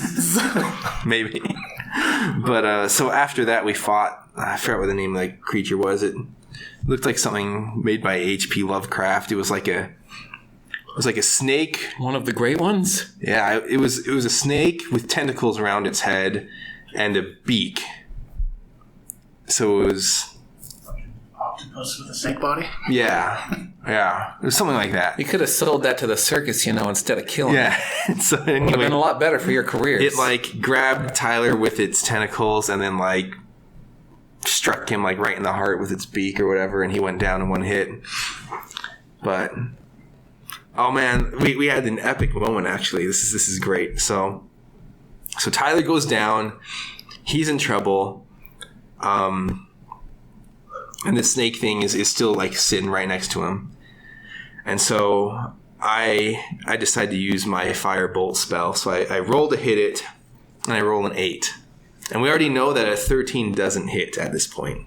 Maybe. But, so after that we fought, I forgot what the name of the creature was. It looked like something made by H.P. Lovecraft. It was like a snake. One of the great ones? Yeah, it was a snake with tentacles around its head and a beak. So it was... Octopus with a snake body? Yeah. It was something like that. You could have sold that to the circus, instead of killing it. Yeah. So Would have anyway, been a lot better for your careers. it like grabbed Tyler with its tentacles and then like struck him like right in the heart with its beak or whatever, and he went down in one hit. But oh man, we had an epic moment actually. This is great. So Tyler goes down. He's in trouble. And the snake thing is still like sitting right next to him. And so I decided to use my firebolt spell. So I rolled to hit it, and I roll an 8. And we already know that a 13 doesn't hit at this point,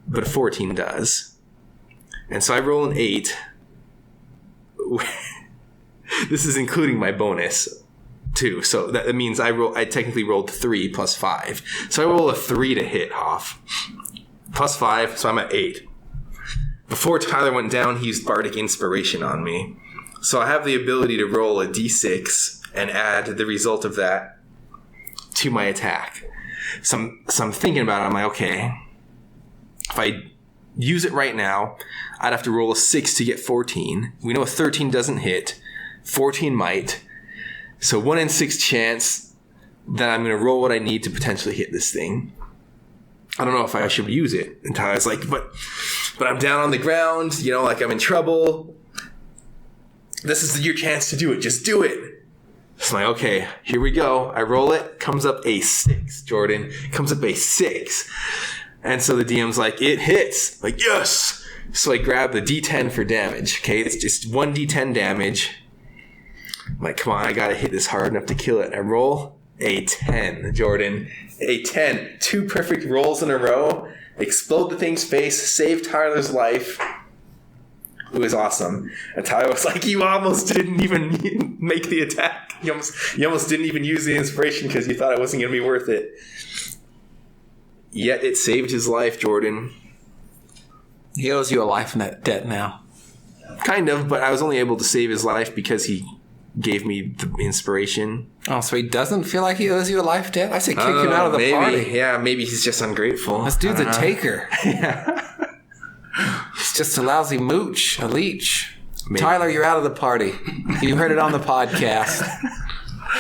but a 14 does. And so I roll an 8. This is including my bonus too. So that means I technically rolled 3 plus 5. So I roll a 3 to hit Hoff. Plus 5, so I'm at 8. Before Tyler went down, he used Bardic Inspiration on me. So I have the ability to roll a d6 and add the result of that to my attack. So I'm thinking about it. I'm like, okay, if I use it right now, I'd have to roll a 6 to get 14. We know a 13 doesn't hit. 14 might. So 1 in 6 chance that I'm going to roll what I need to potentially hit this thing. I don't know if I should use it. And Tyler's like, but I'm down on the ground, like I'm in trouble. This is your chance to do it. Just do it. So I'm like, okay, here we go. I roll it. Comes up a 6, Jordan. Comes up a 6. And so the DM's like, it hits. Like, yes. So I grab the D10 for damage. Okay, it's just 1 D10 damage. I'm like, come on, I got to hit this hard enough to kill it. I roll a 10, Jordan. A 10. 2 perfect rolls in a row. Explode the thing's face. Save Tyler's life. It was awesome. And Tyler was like, you almost didn't even make the attack. You almost didn't even use the inspiration because you thought it wasn't going to be worth it. Yet it saved his life, Jordan. He owes you a life debt now. Kind of, but I was only able to save his life because he gave me the inspiration. Oh, so he doesn't feel like he owes you a life debt? I say kick him out of the party. Yeah, maybe he's just ungrateful. This dude's a taker. Yeah. He's just a lousy mooch, a leech. Maybe. Tyler, you're out of the party. You heard it on the podcast.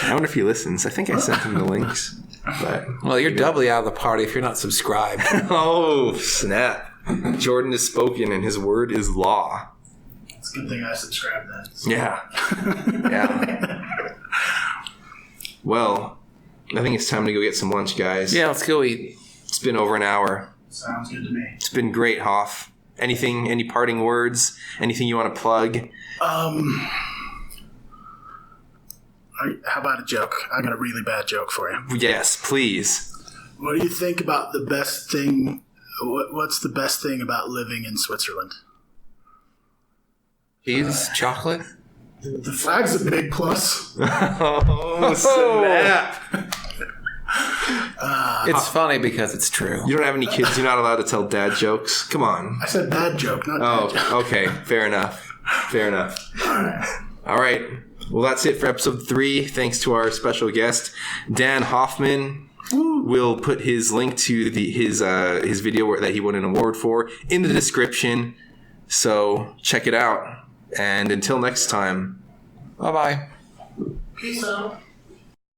I wonder if he listens. I think I sent him the links. But well, you're doubly out of the party if you're not subscribed. Oh, snap. Jordan has spoken and his word is law. It's a good thing I subscribed then. So. Yeah. Yeah. Well, I think it's time to go get some lunch, guys. Yeah, let's go eat. It's been over an hour. Sounds good to me. It's been great, Hoff. Any parting words? Anything you want to plug? How about a joke? I got a really bad joke for you. Yes, please. What do you think about the best thing? What's the best thing about living in Switzerland? Cheese, chocolate. The flag's a big plus. Oh, snap. It's funny because it's true. You don't have any kids. You're not allowed to tell dad jokes. Come on. I said bad joke, not dad joke. Oh, okay. Fair enough. All right. Well, that's it for episode 3. Thanks to our special guest, Dan Hoffman. We'll put his link to his video that he won an award for in the description. So check it out. And until next time. Bye-bye. Peace out.